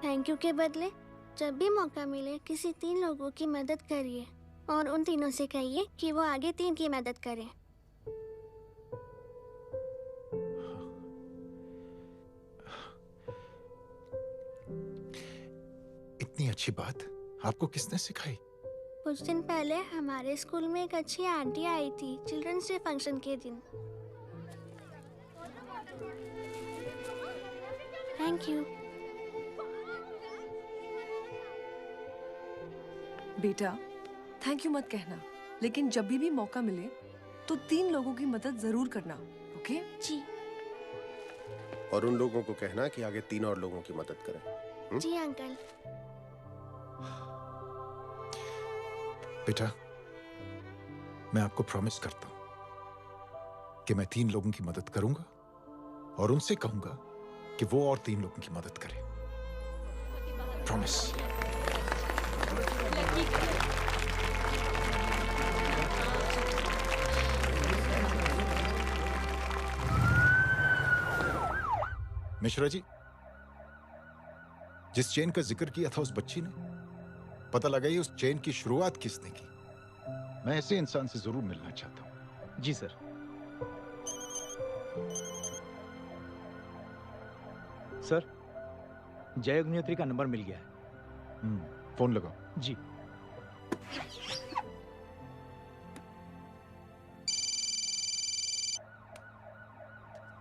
[SPEAKER 6] थैंक यू के बदले जब भी मौका मिले किसी 3 लोगों की मदद करिए और उन तीनों से कहिए कि वो आगे 3 की मदद करें।
[SPEAKER 1] इतनी अच्छी बात आपको किसने सिखाई?
[SPEAKER 6] कुछ दिन पहले हमारे स्कूल में एक अच्छी आंटी आई थी चिल्ड्रंस डे फंक्शन के दिन। Thank you.
[SPEAKER 23] बेटा, थैंक यू मत कहना, लेकिन जब भी मौका मिले तो 3 लोगों की मदद जरूर करना, ओके?
[SPEAKER 6] जी।
[SPEAKER 24] और उन लोगों को कहना कि आगे 3 और लोगों की मदद करें।
[SPEAKER 6] जी अंकल।
[SPEAKER 1] बेटा, मैं आपको प्रॉमिस करता हूं कि मैं 3 लोगों की मदद करूंगा और उनसे कहूंगा कि वो और 3 लोगों की मदद करें। प्रॉमिस। मिश्रा जी, जिस चेन का जिक्र किया था उस बच्ची ने, पता लगाइए उस चेन की शुरुआत किसने की। मैं ऐसे इंसान से जरूर मिलना चाहता हूं।
[SPEAKER 16] जी सर। सर, जय अग्निहोत्री का नंबर मिल गया है।
[SPEAKER 1] फोन लगाओ।
[SPEAKER 16] जी।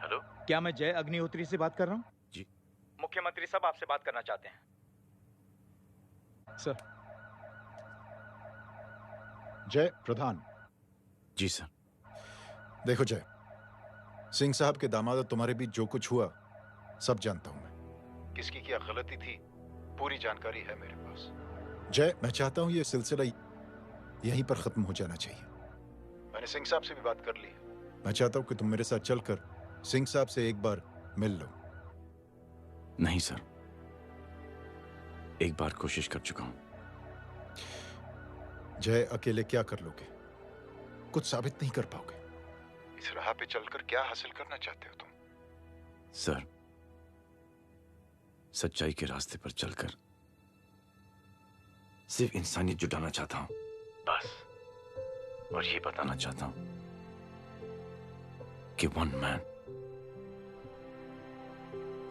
[SPEAKER 8] हेलो, क्या मैं जय अग्निहोत्री से बात कर रहा हूँ?
[SPEAKER 17] जी।
[SPEAKER 8] मुख्यमंत्री साहब आपसे बात करना चाहते हैं।
[SPEAKER 1] सर। जय प्रधान।
[SPEAKER 17] जी सर।
[SPEAKER 1] देखो जय, सिंह साहब के दामाद तुम्हारे बीच जो कुछ हुआ सब जानता हूं मैं। किसकी क्या गलती थी पूरी जानकारी है मेरे पास। जय, मैं चाहता हूं ये सिलसिला यहीं पर खत्म हो जाना चाहिए। मैंने सिंह साहब से भी बात कर ली है। मैं चाहता हूं कि तुम मेरे साथ चलकर सिंह साहब से एक बार मिल लो।
[SPEAKER 17] नहीं सर, एक बार कोशिश कर चुका हूं।
[SPEAKER 1] जय, अकेले क्या कर लोगे? कुछ साबित नहीं कर पाओगे। इस राह पे चलकर क्या हासिल करना चाहते हो तुम?
[SPEAKER 17] सर, सच्चाई के रास्ते पर चलकर सिर्फ इंसानियत जुटाना चाहता हूं, बस। और ये बताना चाहता हूं कि one man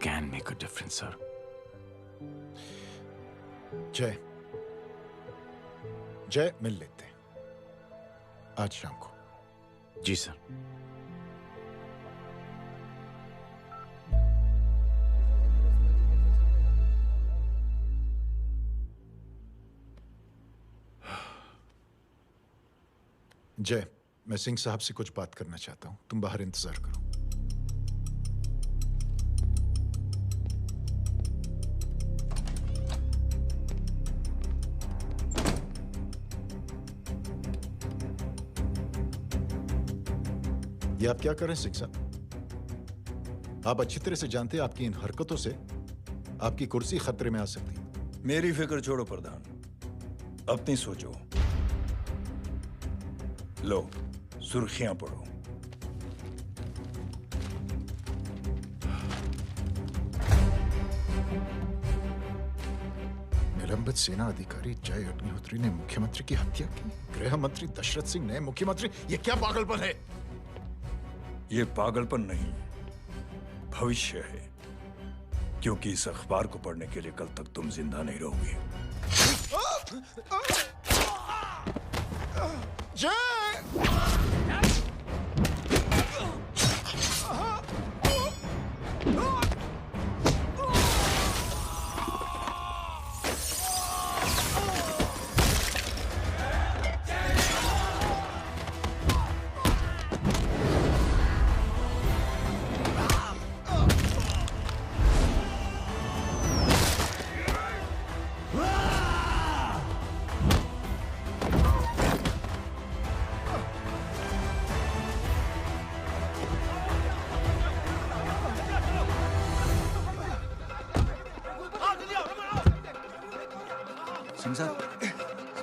[SPEAKER 17] can make a difference, sir.
[SPEAKER 1] जय, जय, मिल लेते हैं आज शाम को।
[SPEAKER 17] जी सर।
[SPEAKER 1] जय, मैं सिंह साहब से कुछ बात करना चाहता हूं। तुम बाहर इंतजार करो। ये आप क्या कर रहे हैं सिंह साहब? आप अच्छी तरह से जानते हैं आपकी इन हरकतों से आपकी कुर्सी खतरे में आ सकती है।
[SPEAKER 20] मेरी फिक्र छोड़ो प्रधान, अपनी सोचो। लो, सुर्खियां पढ़ो।
[SPEAKER 1] निलंबित सेना अधिकारी जय अग्निहोत्री ने मुख्यमंत्री की हत्या की। गृह मंत्री दशरथ सिंह ने मुख्यमंत्री, ये क्या पागलपन है?
[SPEAKER 20] ये पागलपन नहीं, भविष्य है। क्योंकि इस अखबार को पढ़ने के लिए कल तक तुम जिंदा नहीं रहोगे।
[SPEAKER 1] जय!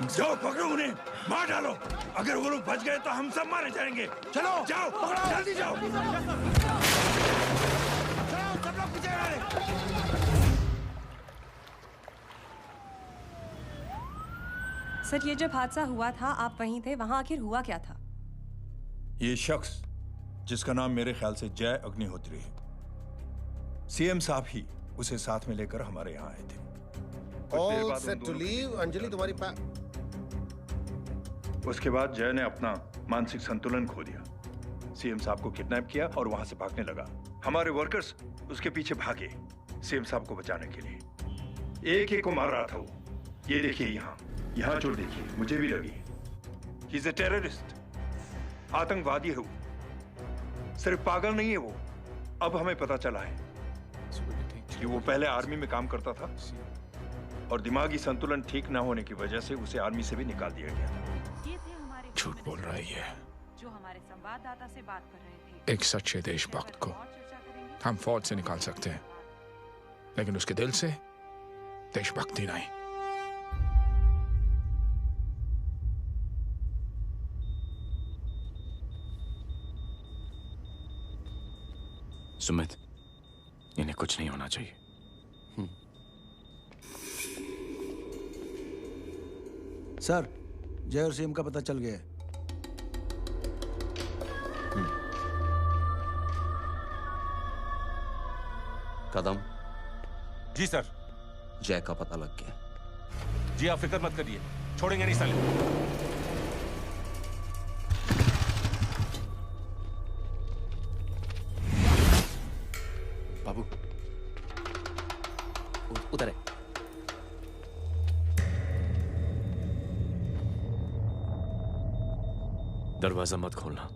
[SPEAKER 20] जाओ पकड़ो उन्हें, मार डालो। अगर वो लोग बच गए तो हम सब मारे जाएंगे। चलो जाओ, जल्दी जाओ। सब लोग पीछे आ रहे।
[SPEAKER 23] सर, ये जब हादसा हुआ था आप वहीं थे, वहां आखिर हुआ क्या था?
[SPEAKER 20] ये शख्स जिसका नाम मेरे ख्याल से जय अग्निहोत्री है, सीएम साहब ही उसे साथ में लेकर हमारे यहाँ आए थे।
[SPEAKER 24] All set to leave, Anjali तुम्हारी
[SPEAKER 20] उसके बाद जय ने अपना मानसिक संतुलन खो दिया। सीएम साहब को किडनैप किया और वहां से भागने लगा। हमारे वर्कर्स उसके पीछे भागे सीएम साहब को बचाने के लिए। एक एक को मार रहा था वो। ये देखिए यहाँ चोट देखिए, मुझे भी लगी। ही इज अ टेररिस्ट, आतंकवादी है वो। सिर्फ पागल नहीं है वो, अब हमें पता चला है कि वो पहले आर्मी में काम करता था और दिमागी संतुलन ठीक न होने की वजह से उसे आर्मी से भी निकाल दिया गया।
[SPEAKER 5] झूठ बोल रही है।
[SPEAKER 13] जो हमारे संवाददाता से बात कर रहे थे।
[SPEAKER 5] एक सच्चे देशभक्त को हम फौज से निकाल सकते हैं, लेकिन उसके दिल से देशभक्ति नहीं।
[SPEAKER 17] सुमित, इन्हें कुछ नहीं होना चाहिए।
[SPEAKER 14] सर, जय और सीएम का पता चल गया है।
[SPEAKER 19] कदम।
[SPEAKER 25] जी सर।
[SPEAKER 19] जय का पता लग गया।
[SPEAKER 25] जी आप फिक्र मत करिए, छोड़ेंगे नहीं साले।
[SPEAKER 19] बाबू उधर है।
[SPEAKER 17] दरवाजा मत खोलना।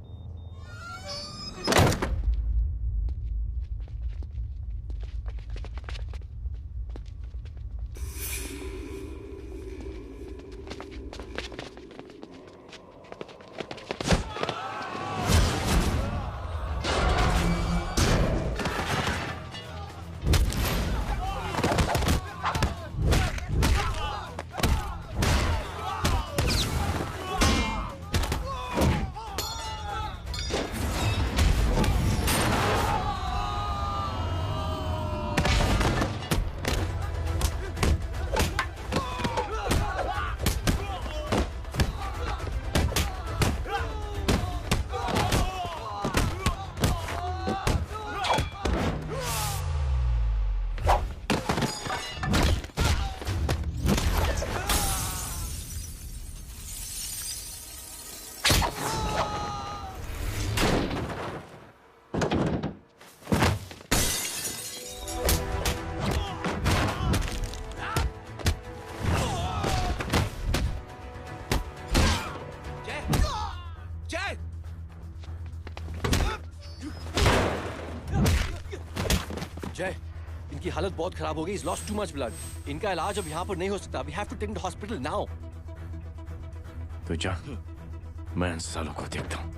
[SPEAKER 11] जय, इनकी हालत बहुत खराब हो गई। He's lost too much blood. इनका इलाज अब यहाँ पर नहीं हो सकता। We have to take him to hospital now.
[SPEAKER 17] तो जा, मैं इन सालों को देखता हूँ।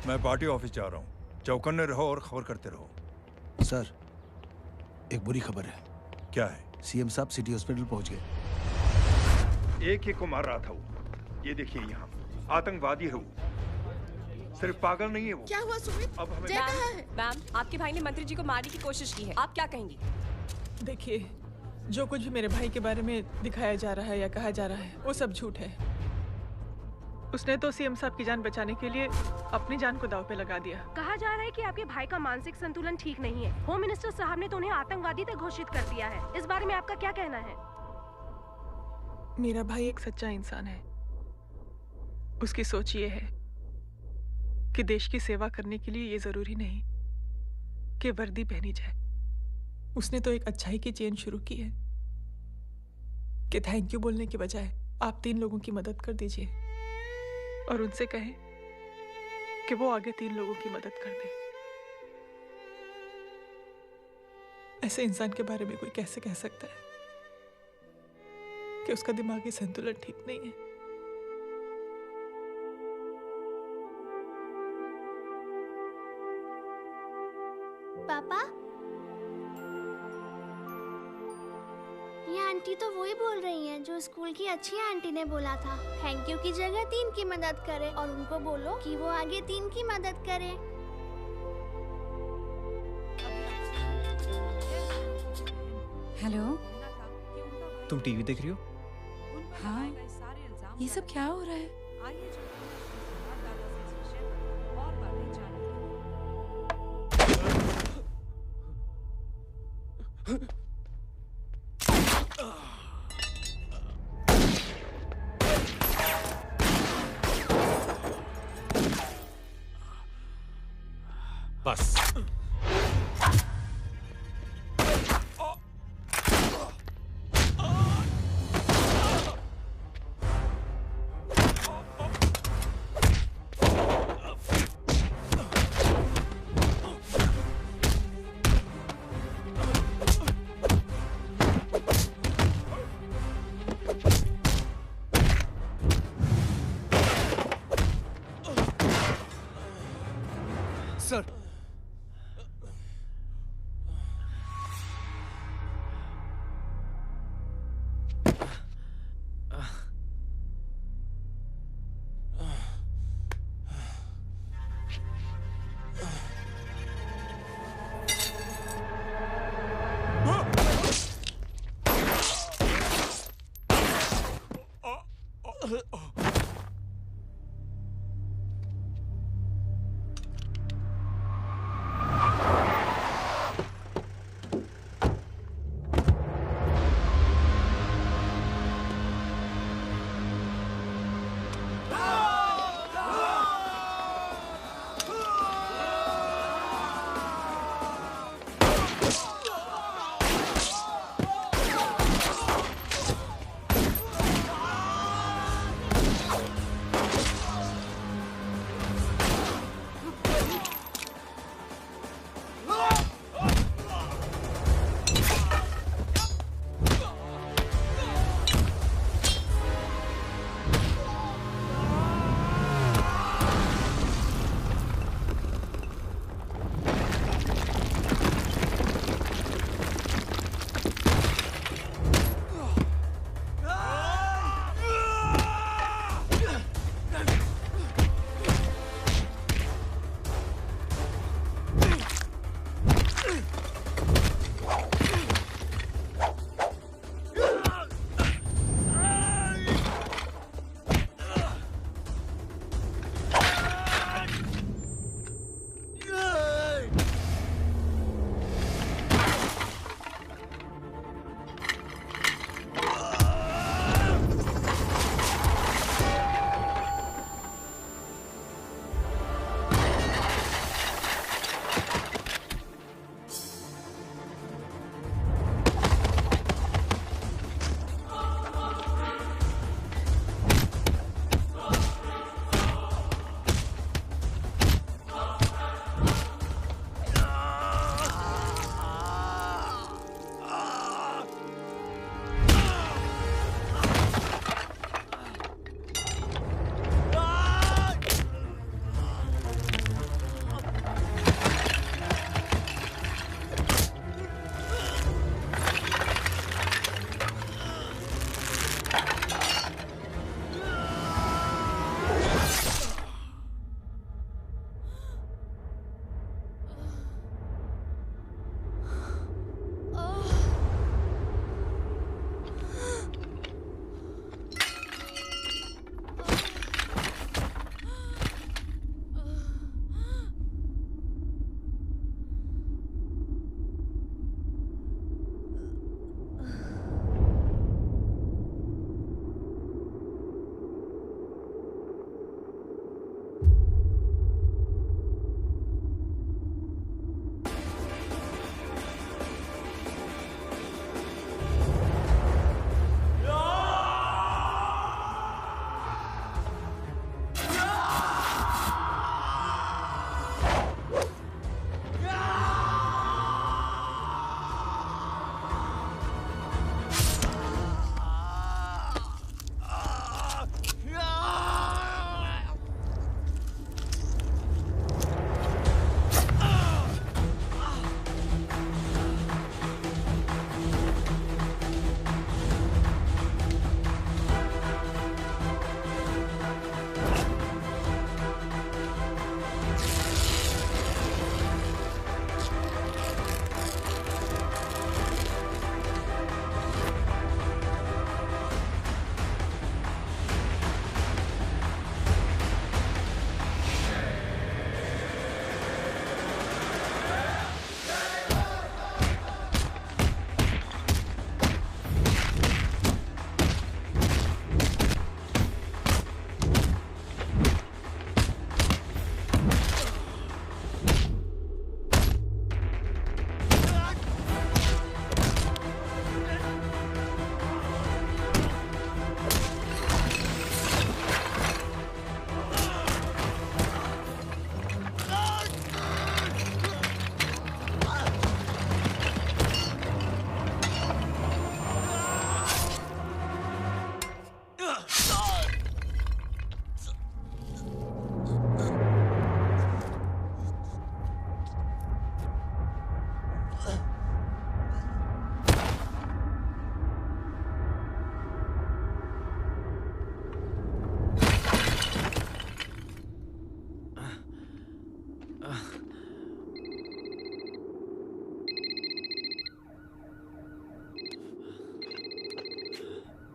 [SPEAKER 20] मैं पार्टी ऑफिस जा रहा हूँ। चौकन्ने रहो और खबर करते रहो।
[SPEAKER 14] सर, एक बुरी खबर है।
[SPEAKER 20] क्या है?
[SPEAKER 14] सीएम साहब सिटी हॉस्पिटल पहुंच गए।
[SPEAKER 20] एक को मार रहा था वो। ये देखिए यहाँ आतंकवादी है वो। सिर्फ पागल नहीं है वो।
[SPEAKER 4] क्या हुआ सुमित?
[SPEAKER 20] अब हमें
[SPEAKER 4] मैम, आपके भाई ने मंत्री जी को मारने की कोशिश की है। आप क्या कहेंगी?
[SPEAKER 3] देखिए, जो कुछ भी मेरे भाई के बारे में दिखाया जा रहा है या कहा जा रहा है वो सब झूठ है। उसने तो सीएम साहब की जान बचाने के लिए अपनी जान को दांव पे लगा दिया।
[SPEAKER 4] कहा जा रहा है कि आपके भाई का मानसिक संतुलन ठीक नहीं है। होम मिनिस्टर साहब ने तो उन्हें आतंकवादी तक घोषित कर दिया है। इस बारे में आपका क्या कहना है?
[SPEAKER 3] मेरा भाई एक सच्चा इंसान है। उसकी सोच ये है कि देश की सेवा करने के लिए ये जरूरी नहीं कि वर्दी पहनी जाए। उसने तो एक अच्छाई की चेन शुरू की है कि थैंक यू बोलने के बजाय आप 3 लोगों की मदद कर दीजिए और उनसे कहें कि वो आगे 3 लोगों की मदद कर दे। ऐसे इंसान के बारे में कोई कैसे कह सकता है कि उसका दिमागी संतुलन ठीक नहीं है?
[SPEAKER 6] पापा, ये आंटी तो वही बोल रही हैं जो स्कूल की अच्छी आंटी ने बोला था। थैंक यू की जगह 3 की मदद करे और उनको बोलो कि वो आगे 3 की मदद करे।
[SPEAKER 9] हेलो,
[SPEAKER 8] तुम टीवी देख रही हो?
[SPEAKER 9] हाँ, ये सब क्या हो रहा है?
[SPEAKER 25] बस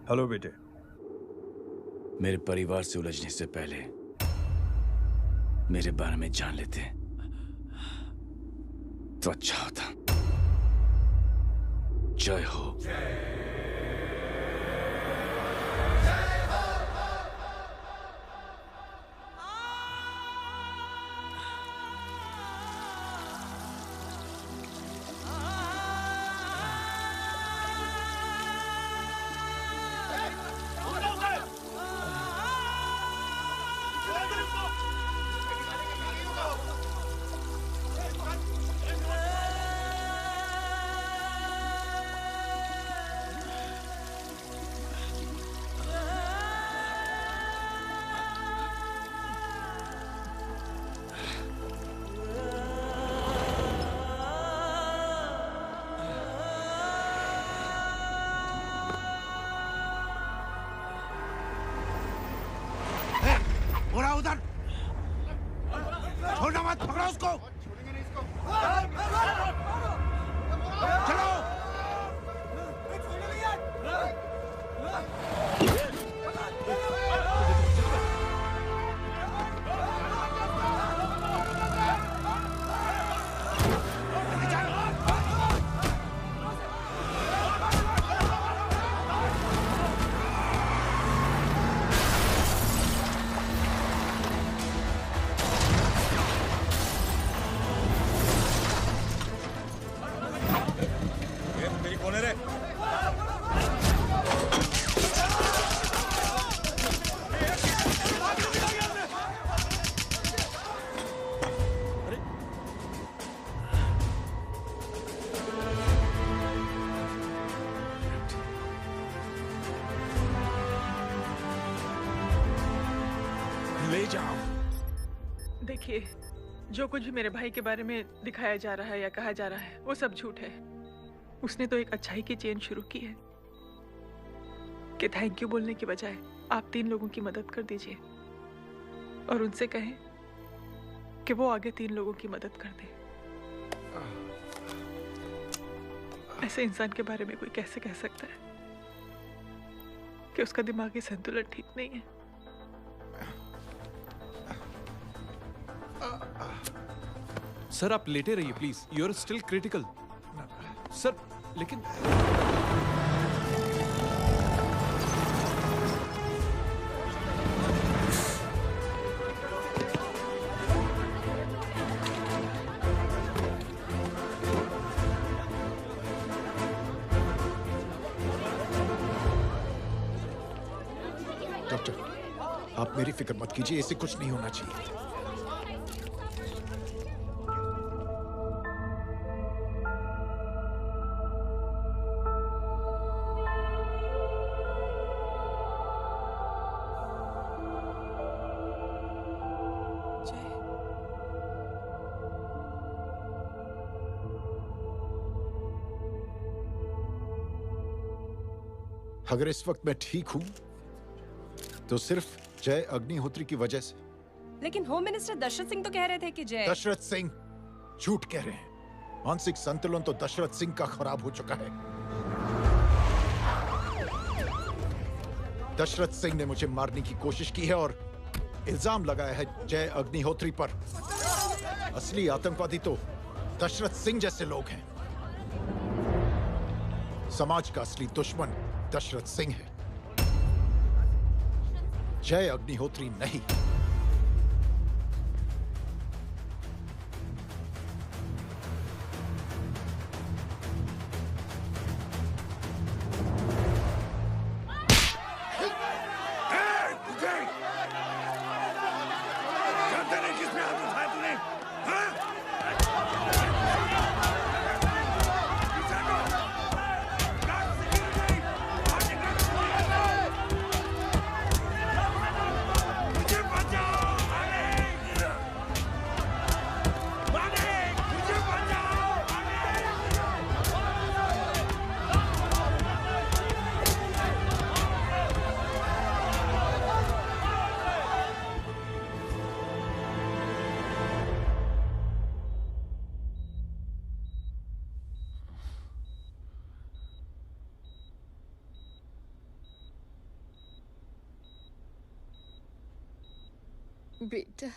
[SPEAKER 20] हेलो बेटे।
[SPEAKER 17] मेरे परिवार से उलझने से पहले मेरे बारे में जान लेते तो अच्छा होता। जय हो।
[SPEAKER 7] घोड़ा उधर, छोड़ना मत, पकड़ो उसको। चलो।
[SPEAKER 5] ले जाओ।
[SPEAKER 3] देखिए, जो कुछ भी मेरे भाई के बारे में दिखाया जा रहा है या कहा जा रहा है वो सब झूठ है। उसने तो एक अच्छाई की चेन शुरू की है कि थैंक यू बोलने के बजाय आप 3 लोगों की मदद कर दीजिए और उनसे कहें कि वो आगे 3 लोगों की मदद कर दे। ऐसे इंसान के बारे में कोई कैसे कह सकता है कि उसका दिमागी संतुलन ठीक नहीं है?
[SPEAKER 10] सर आप लेटे रहिए please, you are still critical. Sir लेकिन
[SPEAKER 1] डॉक्टर, आप मेरी फिक्र मत कीजिए, इसे कुछ नहीं होना चाहिए। अगर इस वक्त मैं ठीक हूं तो सिर्फ जय अग्निहोत्री की वजह से।
[SPEAKER 12] लेकिन होम मिनिस्टर दशरथ सिंह तो कह रहे थे कि जय।
[SPEAKER 1] दशरथ सिंह झूठ कह रहे हैं। मानसिक संतुलन तो दशरथ सिंह का खराब हो चुका है। दशरथ सिंह ने मुझे मारने की कोशिश की है और इल्जाम लगाया है जय अग्निहोत्री पर। असली आतंकवादी तो दशरथ सिंह जैसे लोग हैं। समाज का असली दुश्मन दशरथ सिंह है, जय अग्निहोत्री नहीं।
[SPEAKER 7] मुझे
[SPEAKER 9] बेटा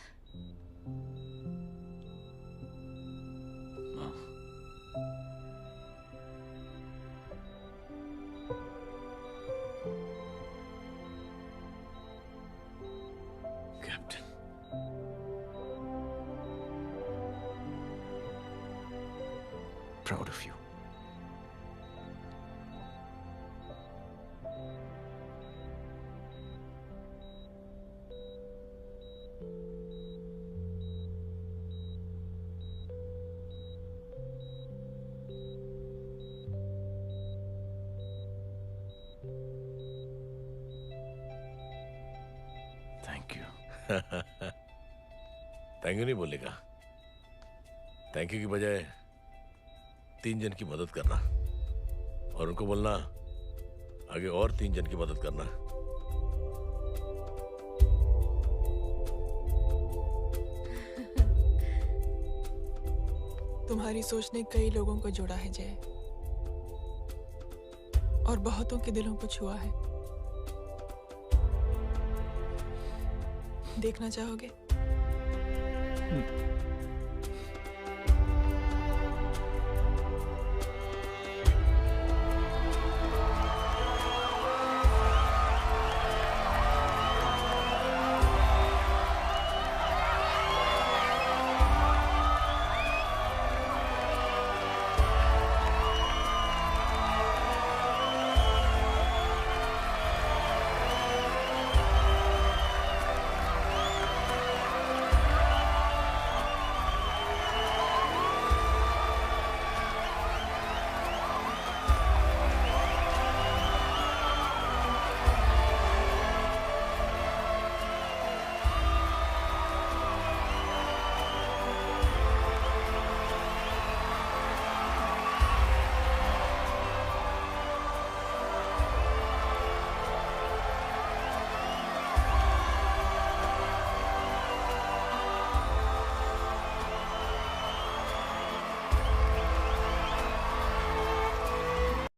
[SPEAKER 17] captain, proud of you. Thank you.
[SPEAKER 2] Thank you नहीं बोलेगा, थैंक यू की बजाय 3 जन की मदद करना और उनको बोलना आगे और 3 जन की मदद करना।
[SPEAKER 3] तुम्हारी सोच ने कई लोगों को जोड़ा है जय, और बहुतों के दिलों को छुआ है। देखना चाहोगे?